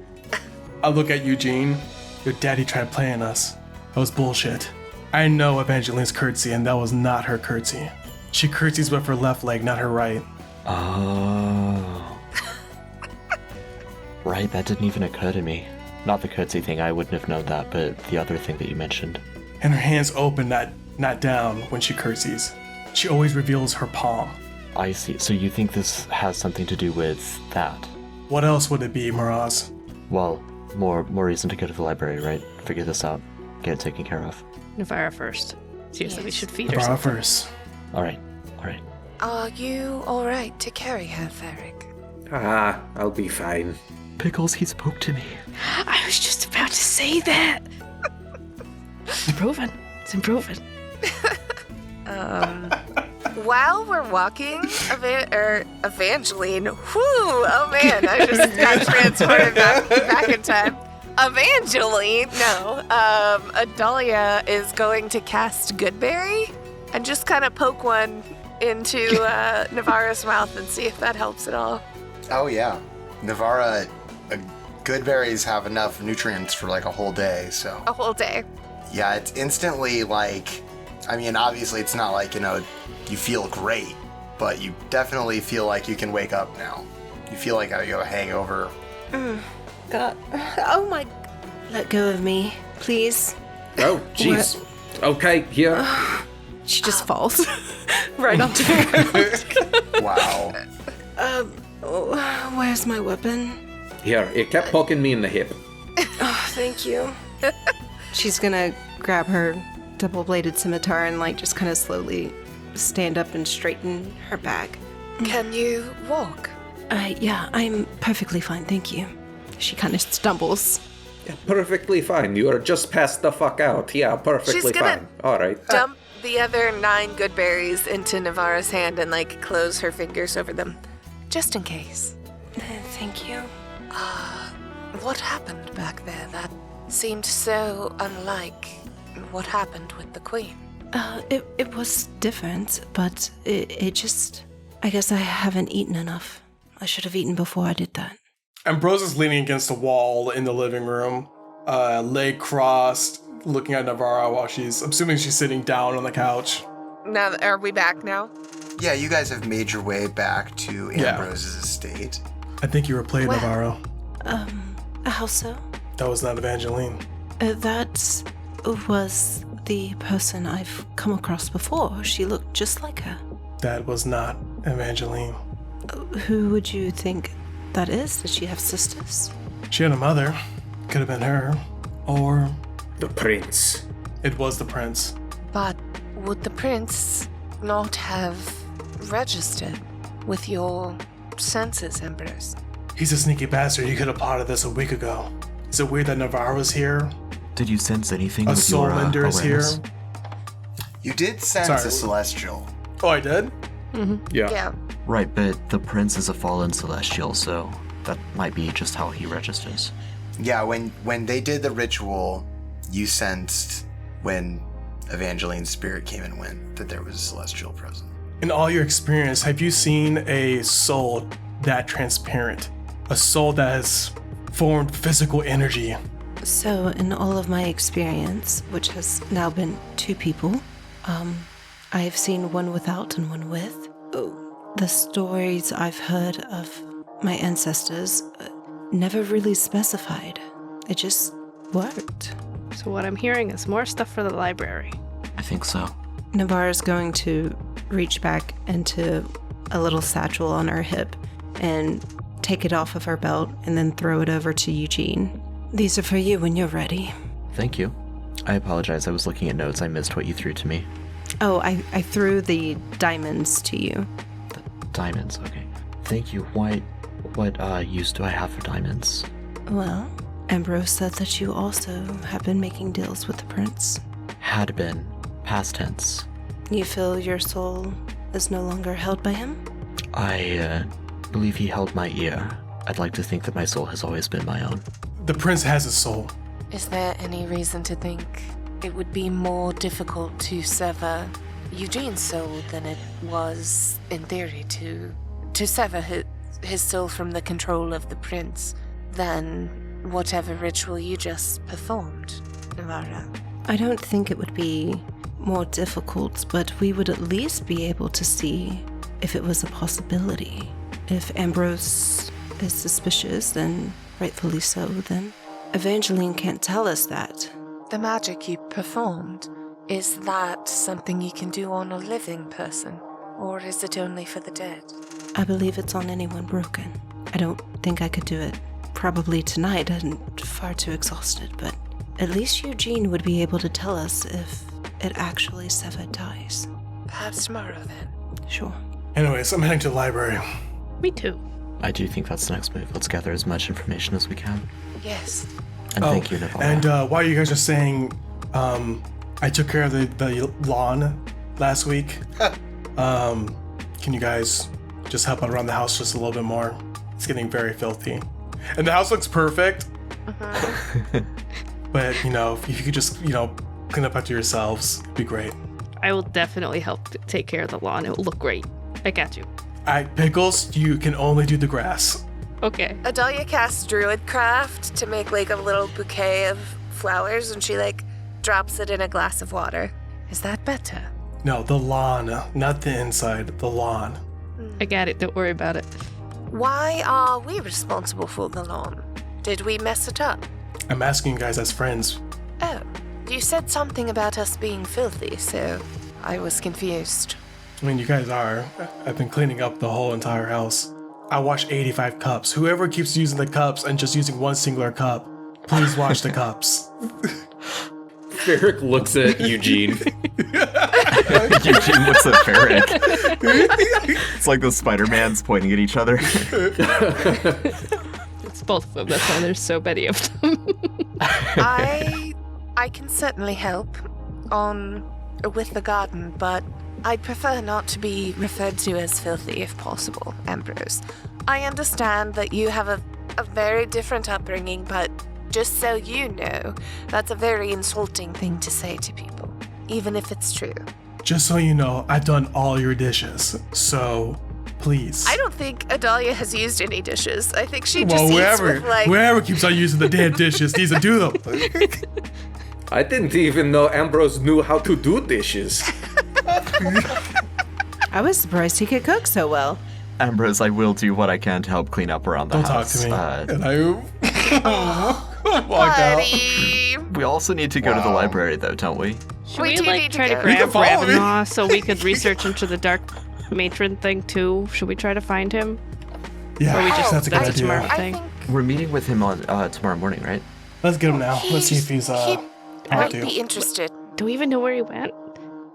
I look at Eugene. Your daddy tried playing us. That was bullshit. I know Evangeline's curtsy, and that was not her curtsy. She curtsies with her left leg, not her right. Oh. Right, that didn't even occur to me. Not the curtsy thing, I wouldn't have known that, but the other thing that you mentioned. And her hands open, not down when she curtsies. She always reveals her palm. I see. So you think this has something to do with that? What else would it be, Miraz? Well, more reason to go to the library, right? Figure this out. Get it taken care of. Navara first. Seriously, we Yes. should feed her Navara something. first. Alright. Are you all right to carry her, Varric? I'll be fine. Pickles, he spoke to me. I was just about to say that. It's improving. It's improving. While we're walking, Evangeline, oh man, I just got transported back in time. Evangeline, no, Adalia is going to cast Goodberry and just kind of poke one into Navara's mouth and see if that helps at all. Oh yeah, Navara, good berries have enough nutrients for like a whole day, so. A whole day. Yeah, it's instantly like, I mean, obviously it's not like, you feel great, but you definitely feel like you can wake up now. You feel like you have a hangover. God. Oh my. Let go of me, please. Oh, jeez. Okay, here. She just falls. right onto the Wow. Where's my weapon? Here, it kept poking me in the hip. Oh, thank you. She's gonna grab her double-bladed scimitar and just kind of slowly stand up and straighten her bag. Can you walk? Yeah, I'm perfectly fine, thank you. She kind of stumbles. Yeah, perfectly fine. You are just passed the fuck out. Yeah, perfectly She's gonna fine. All right. Dump the other 9 good berries into Navara's hand and close her fingers over them, just in case. Thank you. What happened back there? That seemed so unlike what happened with the queen. It was different, but it just... I guess I haven't eaten enough. I should have eaten before I did that. Ambrose is leaning against the wall in the living room, leg crossed, looking at Navara while I'm assuming she's sitting down on the couch. Now, are we back now? Yeah, you guys have made your way back to Ambrose's estate. I think you were playing Navara. How so? That was not Evangeline. That was the person I've come across before. She looked just like her. That was not Evangeline. Who would you think that is? Did she have sisters? She had a mother. Could have been her. Or... The prince. It was the prince. But would the prince not have registered with your senses, Ambrose? He's a sneaky bastard. He could have plotted this a week ago. Is it weird that Navara was here? Did you sense anything A with soul your lender is here? awareness? You did sense Sorry. a celestial. Oh, I did? Yeah. Right, but the prince is a fallen celestial, so that might be just how he registers. Yeah, when they did the ritual, you sensed when Evangeline's spirit came and went that there was a celestial present. In all your experience, have you seen a soul that transparent? A soul that has formed physical energy? So, in all of my experience, which has now been 2 people, I've seen one without and one with. The stories I've heard of my ancestors never really specified. It just worked. So what I'm hearing is more stuff for the library. I think so. Navara's going to reach back into a little satchel on her hip and take it off of her belt and then throw it over to Eugene. These are for you when you're ready. Thank you. I apologize. I was looking at notes. I missed what you threw to me. Oh, I threw the diamonds to you. The diamonds, okay. Thank you. What use do I have for diamonds? Well, Ambrose said that you also have been making deals with the prince. Had been. Past tense. You feel your soul is no longer held by him? I believe he held my ear. I'd like to think that my soul has always been my own. The prince has a soul. Is there any reason to think it would be more difficult to sever Eugene's soul than it was, in theory, to sever his soul from the control of the prince than whatever ritual you just performed, Navara? I don't think it would be more difficult, but we would at least be able to see if it was a possibility. If Ambrose is suspicious, then rightfully so, then Evangeline can't tell us that. The magic you performed, is that something you can do on a living person? Or is it only for the dead? I believe it's on anyone broken. I don't think I could do it probably tonight. I'm far too exhausted, but at least Eugene would be able to tell us if it actually severed ties. Perhaps tomorrow, then. Sure. Anyways, I'm heading to the library. Me too. I do think that's the next move. Let's gather as much information as we can. Yes. And thank you, Navara. And while you guys are saying, I took care of the lawn last week. Can you guys just help out around the house just a little bit more? It's getting very filthy. And the house looks perfect. But, if you could just, clean up after yourselves, it'd be great. I will definitely help take care of the lawn. It will look great. I got you. Pickles, you can only do the grass. Okay. Adalia casts Druidcraft to make a little bouquet of flowers, and she drops it in a glass of water. Is that better? No, the lawn, not the inside, the lawn. I got it. Don't worry about it. Why are we responsible for the lawn? Did we mess it up? I'm asking you guys as friends. Oh, you said something about us being filthy, so I was confused. I mean, you guys are. I've been cleaning up the whole entire house. I washed 85 cups. Whoever keeps using the cups and just using one singular cup, please wash the cups. Ferric looks at Eugene. Eugene looks at Ferric. It's like the Spider-Mans pointing at each other. It's both of them. That's why there's so many of them. I can certainly help with the garden, but I'd prefer not to be referred to as filthy if possible, Ambrose. I understand that you have a very different upbringing, but just so you know, that's a very insulting thing to say to people, even if it's true. Just so you know, I've done all your dishes, so please. I don't think Adalia has used any dishes. I think she just eats with, like... whoever keeps on using the damn dishes needs to do them. I didn't even know Ambrose knew how to do dishes. I was surprised he could cook so well. Ambrose, I will do what I can to help clean up around the Don't house. talk to me. And I walk out. We also need to go to the library, though, don't we? Should We we do like need to try to go. grab You can follow me. Ravenaugh so we could research into the dark matron thing too? Should we try to find him? Yeah, Or we just that's a good that's a tomorrow idea. I thing. think We're meeting with him on tomorrow morning, right? Let's get him now. Let's see if he's he might to. be interested. Do we even know where he went?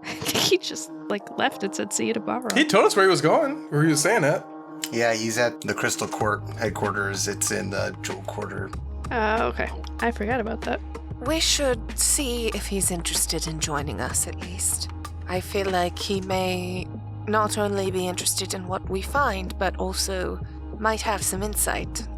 I think he just like left and said see you tomorrow. He told us where he was going, where he was saying it. Yeah, he's at the Crystal Court headquarters. It's in the Jewel Quarter. Okay. I forgot about that. We should see if he's interested in joining us at least. I feel like he may not only be interested in what we find, but also might have some insight.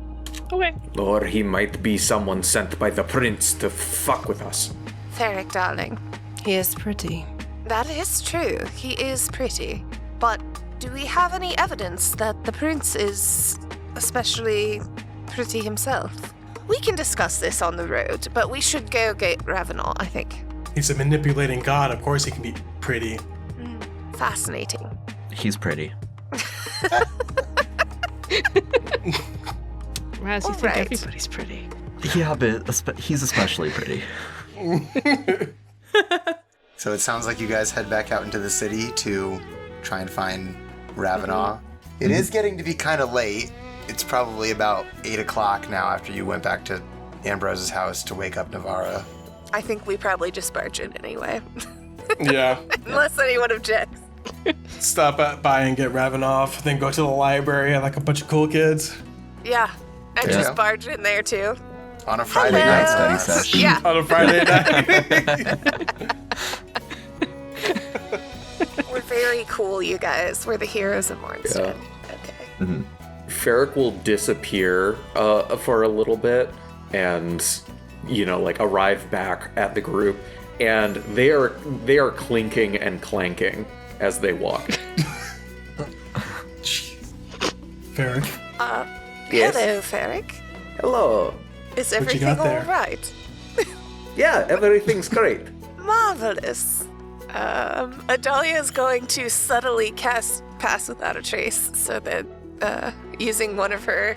Okay. Or he might be someone sent by the prince to fuck with us. Ferric, darling, He is pretty. that is true. He is pretty. But do we have any evidence that the prince is especially pretty himself? We can discuss this on the road, but we should go get Ravenaugh, I think. He's a manipulating god. Of course he can be pretty. Fascinating. He's pretty. Raz, you think Alright. everybody's pretty. Yeah, but he's especially pretty. So it sounds like you guys head back out into the city to try and find Ravenaugh. It is getting to be kind of late. It's probably about 8 o'clock now after you went back to Ambrose's house to wake up Navara. I think we probably just barge in anyway. Yeah. Unless anyone objects. Stop by and get Ravenaugh, then go to the library like a bunch of cool kids. Yeah. And Yeah. just barge in there too. On a Friday Hello. night Study study. session. Yeah. On a Friday night. We're very cool, you guys. We're the heroes of Mornstead. Okay. Ferric will disappear for a little bit and, like arrive back at the group, and they are clinking and clanking as they walk. Ferric. Yes. Hello, Ferric. Hello. Is What you everything got all there? right? Yeah, everything's great. Marvelous. Adalia is going to subtly cast Pass Without a Trace so that, using one of her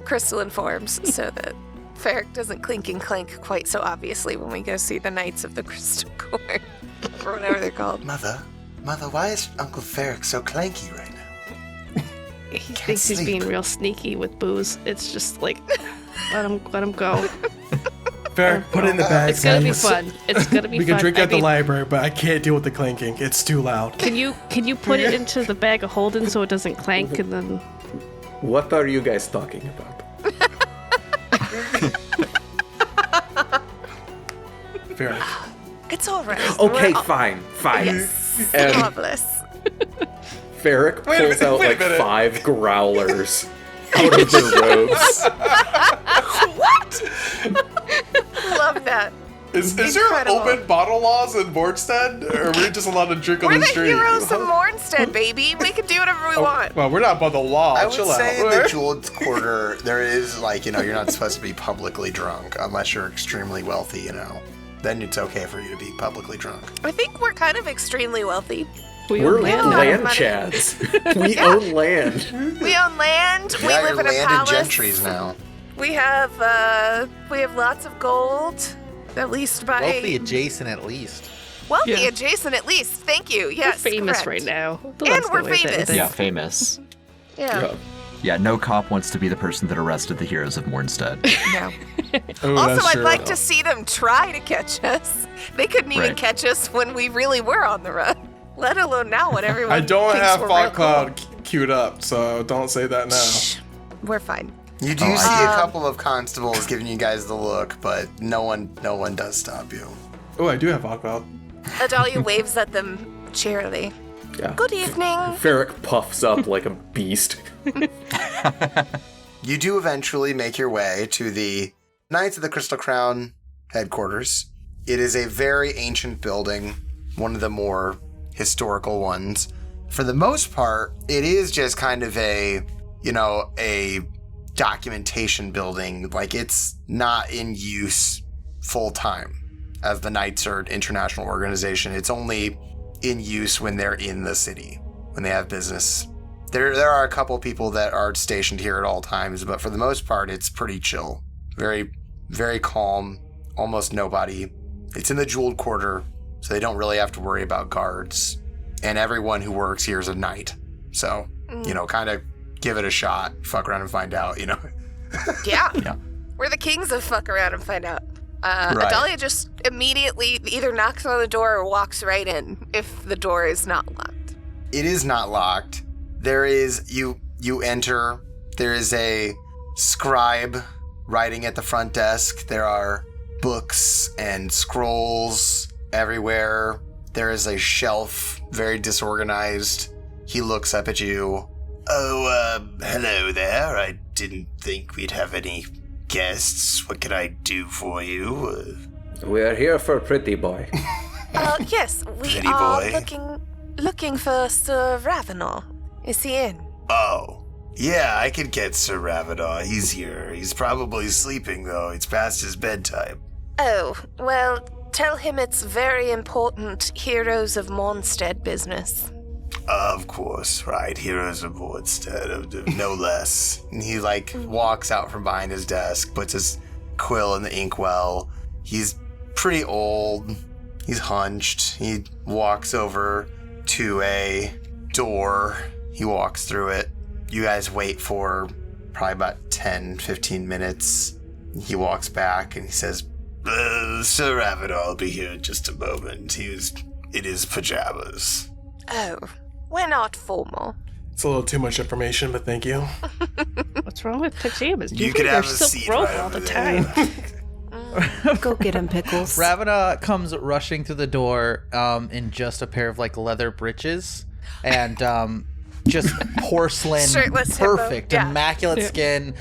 crystalline forms, so that Ferric doesn't clink and clank quite so obviously when we go see the Knights of the Crystal Court, or whatever they're called. Mother, why is Uncle Ferric so clanky right now? He thinks he's sleep. being real sneaky with booze. It's just like, let him go. Ferric, put it in the bag. It's gonna be son. fun. It's gonna be We fun. can drink I at the mean, library, but I can't deal with the clanking. It's too loud. Can you put it into the bag of holding so it doesn't clank and then? What are you guys talking about? Ferric. It's all right. Okay, We're all- fine. Yes. And Marvelous. Ferric Wait a pulls minute, out wait a like minute. 5 growlers out of their robes. Love that. Is there Incredible. open bottle laws in Mornstead, or are we just allowed to drink on We're the the street? heroes of Mornstead, baby. We can do whatever we want. Well, we're not above the law. I would Chill say out. in the Jeweled Quarter, there is you're not supposed to be publicly drunk unless you're extremely wealthy, Then it's okay for you to be publicly drunk. I think we're kind of extremely wealthy. We're land. land money. chads. We own land. We own land. We Yeah, live you're in a landed palace. gentries now. We have lots of gold. At least by Wealthy adjacent, at least. Wealthy Yeah. adjacent, at least. Thank you. Yes, We're famous correct. right now. And we're famous. Yeah, famous. Yeah. Yeah, no cop wants to be the person that arrested the heroes of Mornstead. No. Ooh, Also, that's I'd true. like to see them try to catch us. They couldn't even Right. catch us when we really were on the run, let alone now when everyone I don't thinks have we're Fog real Cloud queued up, so don't say that now. Shh. We're fine. You do see a couple of constables giving you guys the look, but no one does stop you. Oh, I do have Fog Cloud. Adalia waves at them cheerily. Yeah. Good evening. Ferric puffs up like a beast. You do eventually make your way to the Knights of the Crystal Crown headquarters. It is a very ancient building, one of the more historical ones. For the most part, it is just kind of a documentation building. Like, it's not in use full time, as the Knights are an international organization. It's only in use when they're in the city, when they have business. There are a couple people that are stationed here at all times, but for the most part, it's pretty chill. Very, very calm, almost nobody. It's in the Jeweled Quarter, so they don't really have to worry about guards. And everyone who works here is a knight. So, kind of give it a shot, fuck around and find out, Yeah. Yeah. We're the kings of fuck around and find out. Right. Adalia just immediately either knocks on the door or walks right in if the door is not locked. It is not locked. There is, you enter, there is a scribe writing at the front desk. There are books and scrolls everywhere. There is a shelf, very disorganized. He looks up at you. Oh, hello there. I didn't think we'd have any guests. What can I do for you? We are here for Pretty Boy. Yes, we Pretty are boy. looking for Sir Ravenel. Is he in? Oh, yeah, I could get Sir Ravenel. He's here. He's probably sleeping, though. It's past his bedtime. Oh, well, tell him it's very important Heroes of Mornstead business. Of course, right. Heroes of Mornstead, no less. And he, walks out from behind his desk, puts his quill in the inkwell. He's pretty old. He's hunched. He walks over to a door. He walks through it. You guys wait for probably about 10, 15 minutes. He walks back and he says, Sir Ravenel will be here in just a moment. It is pajamas. Oh, we're not formal. It's a little too much information, but thank you. What's wrong with pajamas? You You could wear have a silk seat robe right all over the there. time. Go get him, Pickles. Ravana comes rushing through the door in just a pair of leather breeches and just porcelain, Shirtless hippo, perfect, yeah. immaculate skin,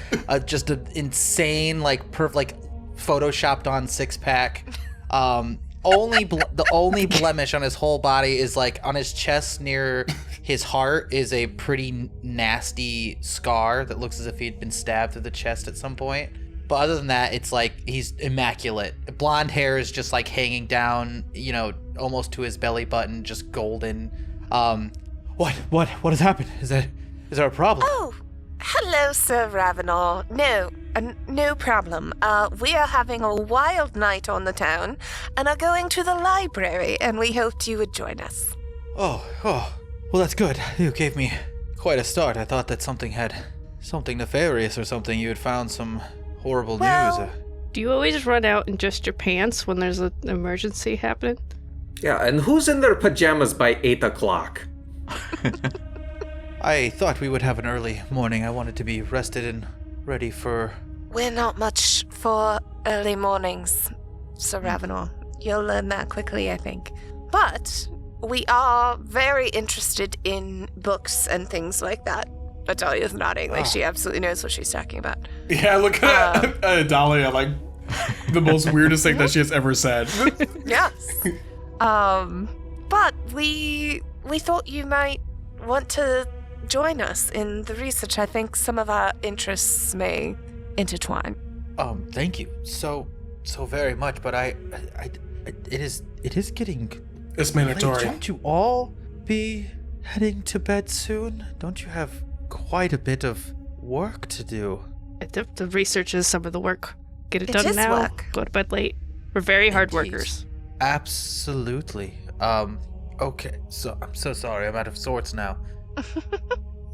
just an insane photoshopped on six-pack. The only blemish on his whole body is on his chest near his heart is a pretty nasty scar that looks as if he'd been stabbed through the chest at some point. But other than that, it's he's immaculate. Blonde hair is just hanging down, almost to his belly button, just golden. What has happened? Is there a problem? Oh, hello, Sir Ravenel. No problem. We are having a wild night on the town and are going to the library, and we hoped you would join us. Oh, well, that's good. You gave me quite a start. I thought that something nefarious or something. You had found some horrible news. Do you always run out in just your pants when there's an emergency happening? Yeah, and who's in their pajamas by 8 o'clock? I thought we would have an early morning. I wanted to be rested and ready for... We're not much for early mornings, Sir Ravenel. You'll learn that quickly, I think. But we are very interested in books and things like that. Adalia's nodding, she absolutely knows what she's talking about. Yeah, look at Adalia, the most weirdest thing that she has ever said. Yes. But we thought you might want to join us in the research. I think some of our interests may intertwine. Thank you so very much, but it is getting It's late. mandatory. Shouldn't you all be heading to bed soon? Don't you have quite a bit of work to do? The research is some of the work. Get it It done is now. work. Go to bed late. We're very hard Indeed. workers. Absolutely. Okay. So I'm so sorry. I'm out of sorts now.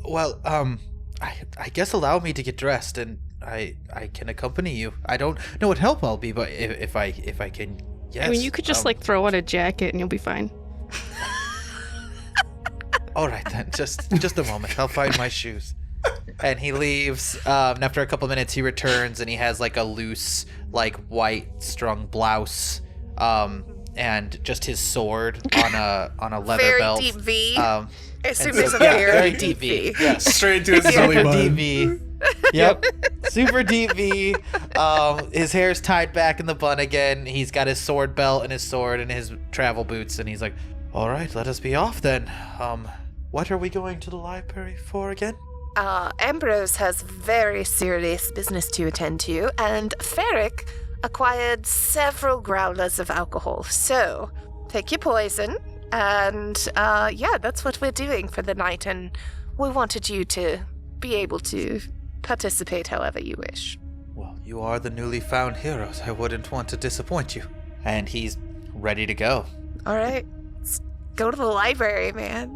Well, I guess allow me to get dressed, and I can accompany you. I don't know what help I'll be, but if I can, yes. I mean, you could just throw on a jacket and you'll be fine. All right then, just a moment. I'll find my shoes. And he leaves. And after a couple minutes, he returns, and he has like a loose, like white strung blouse, and just his sword on a leather Very belt. deep V. And Super so- very deep V. Yes, straight to his belly Super button. deep V. Yep. Super deep V. His hair's tied back in the bun again. He's got his sword belt and his sword and his travel boots, and he's like, "All right, let us be off then. What are we going to the library for again?" Ambrose has very serious business to attend to, and Ferric acquired several growlers of alcohol. So, take your poison, and that's what we're doing for the night, and we wanted you to be able to participate however you wish. Well, you are the newly found heroes. I wouldn't want to disappoint you. And he's ready to go. All right, let's go to the library, man.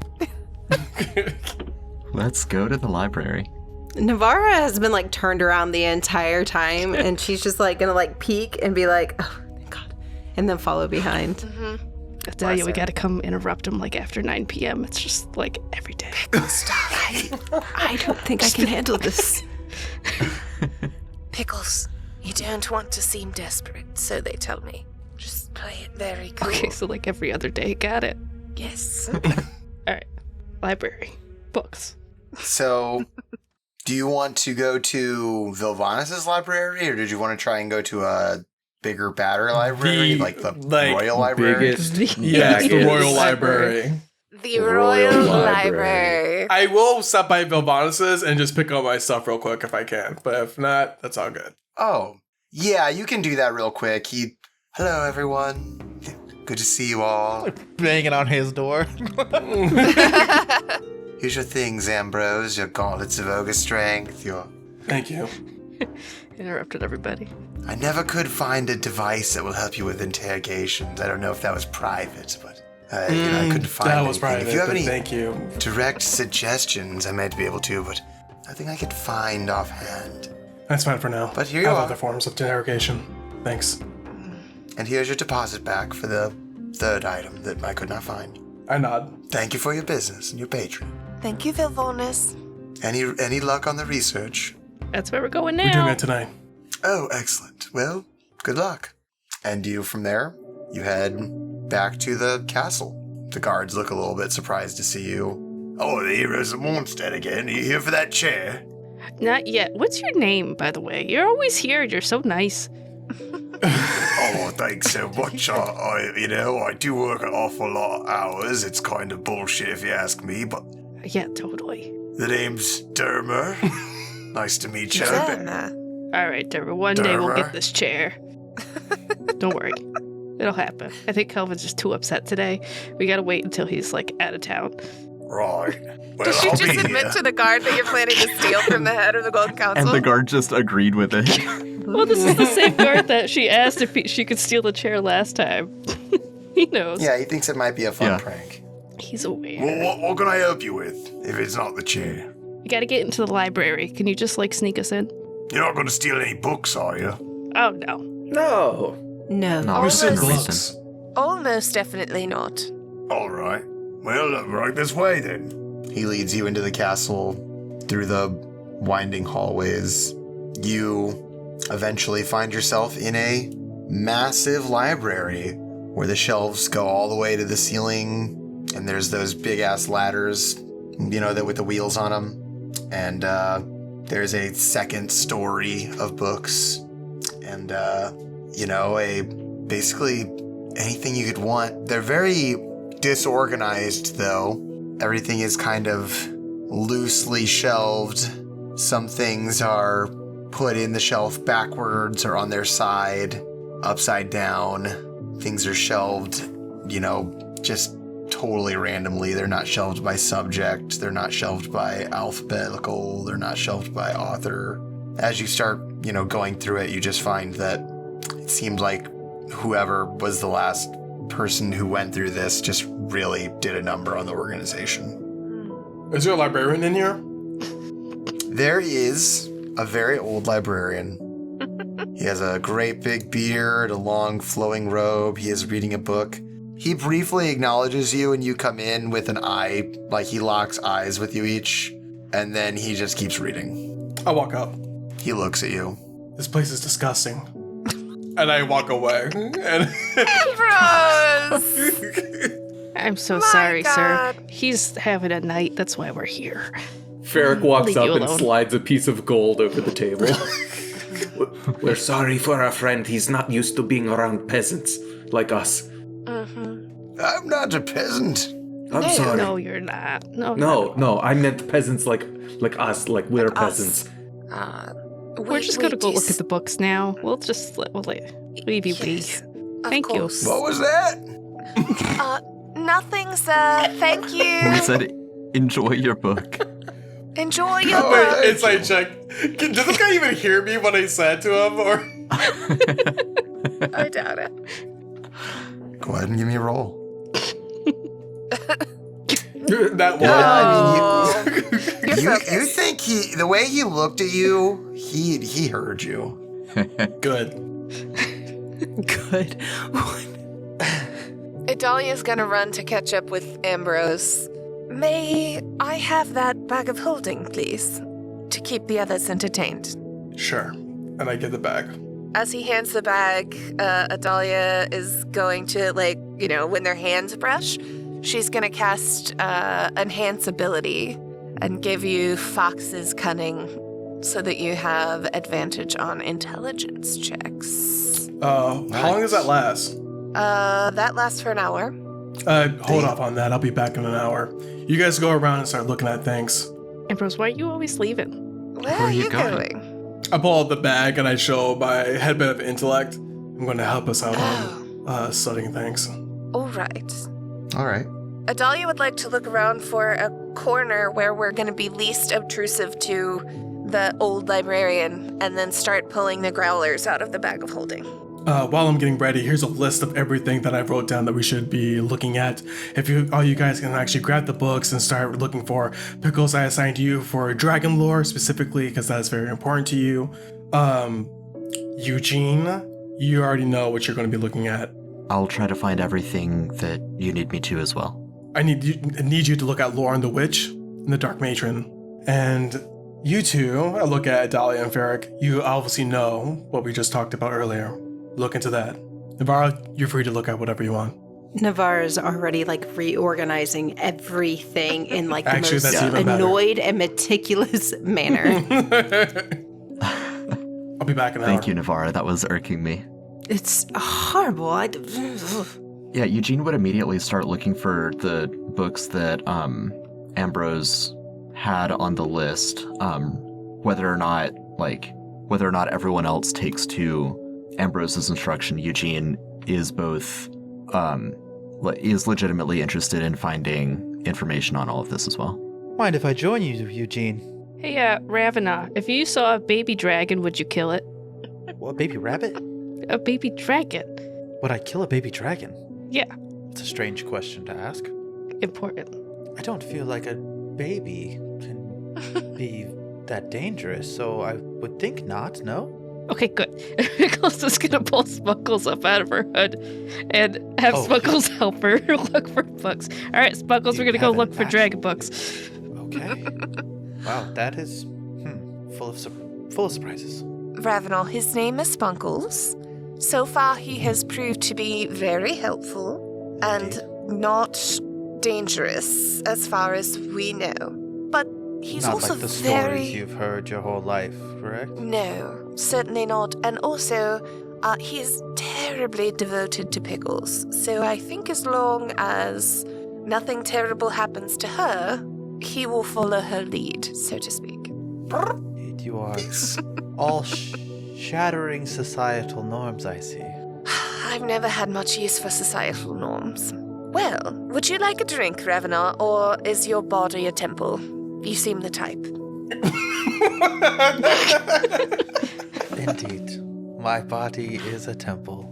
Let's go to the library. Navara has been like turned around the entire time, and she's just like gonna like peek and be like, "Oh, thank God," and then follow behind. I tell you, we gotta come interrupt him like after 9 p.m. It's just like every day. I don't think I can handle this. Pickles, you don't want to seem desperate, so they tell me. Just play it very cool. Okay, so like every other day. Got it. Yes. All right. Library. Books. So, do you want to go to Vilvanus' library, or did you want to try and go to a bigger, badder library, like the Royal Library? Yeah, it's the Royal Library. The Royal Library. I will stop by Vilvanus's and just pick up my stuff real quick if I can, but if not, that's all good. Oh, yeah, you can do that real quick. Hello, everyone. Good to see you all. Banging on his door. Here's your things, Ambrose. Your gauntlets of ogre strength. Thank you. Interrupted everybody. I never could find a device that will help you with interrogations. I don't know if that was private, but I couldn't find That anything. was private, If you have but any thank you. direct suggestions, I might be able to, but nothing I could find offhand. That's fine for now. But here I you have are. other forms of interrogation. Thanks. And here's your deposit back for the third item that I could not find. I nod. Thank you for your business and your patron. Thank you, Vilvanus. Any luck on the research? That's where we're going We're doing now. it tonight. Oh, excellent. Well, good luck. And from there, you head back to the castle. The guards look a little bit surprised to see you. Oh, the heroes of Mondstadt again. Are you here for that chair? Not yet. What's your name, by the way? You're always here. You're so nice. Oh, thanks so much. I do work an awful lot of hours. It's kind of bullshit if you ask me, but Yeah, totally. the name's Dermer. Nice to meet you. Jenna. All right, Deborah. One day we'll Deborah. get this chair. Don't worry. It'll happen. I think Kelvin's just too upset today. We gotta wait until he's like out of town. Right. Well, Did you I'll just be admit here. to the guard that you're planning to steal from the head of the Golden Council? And the guard just agreed with it. Well, this is the same guard that she asked if she could steal the chair last time. He knows. Yeah, he thinks it might be a fun Yeah. prank. He's aware. Well, what can I help you with if it's not the chair? We gotta get into the library. Can you just like sneak us in? You're not going to steal any books, are you? Oh no. No. No. No, Almost. we're books. Almost definitely not. All right. Well, right this way then. He leads you into the castle through the winding hallways. You eventually find yourself in a massive library where the shelves go all the way to the ceiling, and there's those big ass ladders, that with the wheels on them. And there's a second story of books, and basically anything you could want. They're very disorganized, though. Everything is kind of loosely shelved. Some things are put in the shelf backwards or on their side, upside down. Things are shelved, just totally randomly. They're not shelved by subject. They're not shelved by alphabetical. They're not shelved by author. As you start, going through it, you just find that it seems like whoever was the last person who went through this just really did a number on the organization. Is there a librarian in here? There is a very old librarian. He has a great big beard, a long flowing robe. He is reading a book. He briefly acknowledges you and you come in with an eye, like he locks eyes with you each, and then he just keeps reading. I walk up. He looks at you. This place is disgusting. And I walk away. And Ambrose! I'm so My sorry, God. sir. He's having a night. That's why we're here. Ferric walks Leave up you and alone. slides a piece of gold over the table. We're sorry for our friend. He's not used to being around peasants like us. I'm not a peasant. I'm sorry. No, you're not. No, I meant peasants like us, like we're peasants. We're just gonna go look at the books now. We'll just leave you be. Yes, of Thank you. course. What was that? Nothing, sir. Thank He you. said, enjoy your book. Enjoy your Oh, book. wait, inside check. Does this guy even hear me what I said to him? Or I doubt it. Go ahead and give me a roll. that one? Oh. You think the way he looked at you, he heard you. Good. Good. Idalia's gonna run to catch up with Ambrose. May I have that bag of holding, please? To keep the others entertained. Sure. And I get the bag. As he hands the bag, Adalia is going to, when their hands brush, she's gonna cast Enhance Ability and give you Fox's Cunning so that you have advantage on intelligence checks. How long does that last? That lasts for an hour. Hold off on that. I'll be back in an hour. You guys go around and start looking at things. Ambrose, why are you always leaving? Where are you going? I pull out the bag and I show my headband of intellect. I'm going to help us out on studying things. All right. All right. Adalia would like to look around for a corner where we're going to be least obtrusive to the old librarian and then start pulling the growlers out of the bag of holding. While I'm getting ready, here's a list of everything that I wrote down that we should be looking at. If all you guys can actually grab the books and start looking for pickles I assigned to you for dragon lore specifically, because that's very important to you. Eugene, you already know what you're going to be looking at. I'll try to find everything that you need me to as well. I need you to look at Lauren the Witch and the Dark Matron. And you two, I look at Dahlia and Ferric, you obviously know what we just talked about earlier. Look into that. Navara, you're free to look at whatever you want. Navara's already reorganizing everything in the Actually, most that's even better. annoyed and meticulous manner. I'll be back in an hour. Thank you, Navara. That was irking me. It's horrible. Yeah, Eugene would immediately start looking for the books that Ambrose had on the list. Whether or not everyone else takes to Ambrose's instruction, Eugene is both is legitimately interested in finding information on all of this as well. Mind if I join you, Eugene? Hey, Ravana, if you saw a baby dragon, would you kill it? What, baby rabbit? A baby dragon? Would I kill a baby dragon? Yeah, It's a strange question to ask. important. I don't feel like a baby can be that dangerous, so I would think not, no? Okay, good. Pickles is gonna pull Spuckles up out of her hood and have Spuckles help her look for books. All right, Spuckles, we're gonna go look for dragon books. Okay. Wow, that is full of surprises. Ravenel, his name is Spunkles. So far, he has proved to be very helpful and not dangerous as far as we know. But he's Not also like the very... stories you've heard your whole life, correct? No, certainly not. And also, he is terribly devoted to Pickles. So I think as long as nothing terrible happens to her, he will follow her lead, so to speak. Indeed, you are all shattering societal norms, I see. I've never had much use for societal norms. Well, would you like a drink, Ravenel, or is your body a temple? You seem the type. Indeed. My body is a temple.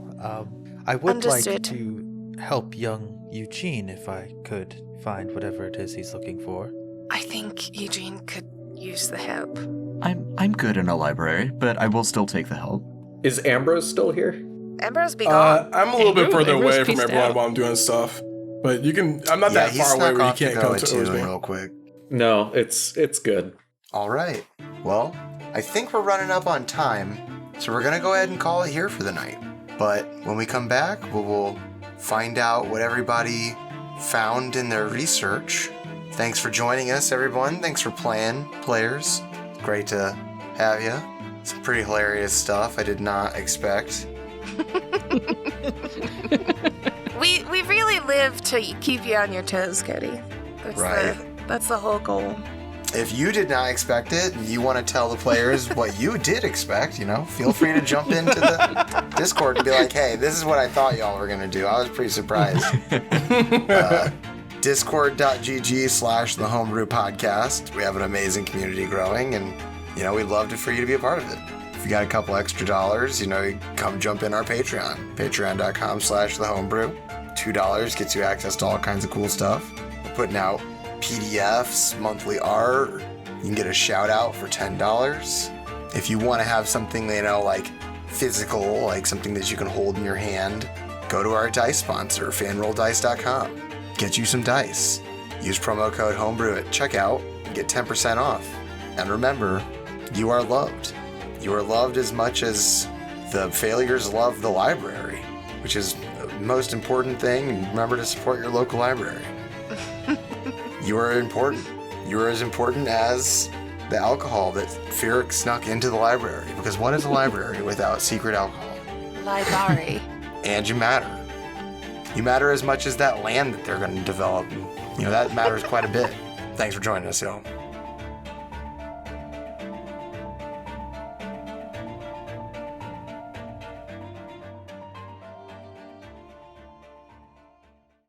I would Understood. like to help young Eugene if I could find whatever it is he's looking for. I think Eugene could use the help. I'm good in a library, but I will still take the help. Is Ambrose still here? Ambrose, be gone. I'm a little bit further Ambrose away from peaced everyone out. while I'm doing stuff. But you can. I'm not Yeah, that he far away snuck where you off to can't go come at to 2 towards me. real quick. No, it's good. All right. Well, I think we're running up on time, so we're gonna go ahead and call it here for the night. But when we come back, we'll find out what everybody found in their research. Thanks for joining us, everyone. Thanks for playing, players. Great to have you. Some pretty hilarious stuff I did not expect. We really live to keep you on your toes, Cody. That's the whole goal. If you did not expect it and you want to tell the players what you did expect, feel free to jump into the Discord and be like, hey, this is what I thought y'all were going to do. I was pretty surprised. Discord.gg/the Homebrew Podcast. We have an amazing community growing, and, we'd love for you to be a part of it. If you got a couple extra dollars, you come jump in our Patreon. Patreon.com/the Homebrew. $2 gets you access to all kinds of cool stuff. We're putting out PDFs, monthly art. You can get a shout out for $10. If you want to have something, like physical, like something that you can hold in your hand, go to our dice sponsor, fanrolldice.com. Get you some dice. Use promo code Homebrew at checkout and get 10% off. And remember, you are loved. You are loved as much as the failures love the library, which is the most important thing. And remember to support your local library. You are important. You are as important as the alcohol that Feerick snuck into the library. Because what is a library without secret alcohol? Library. And you matter. You matter as much as that land that they're going to develop. That matters quite a bit. Thanks for joining us, y'all.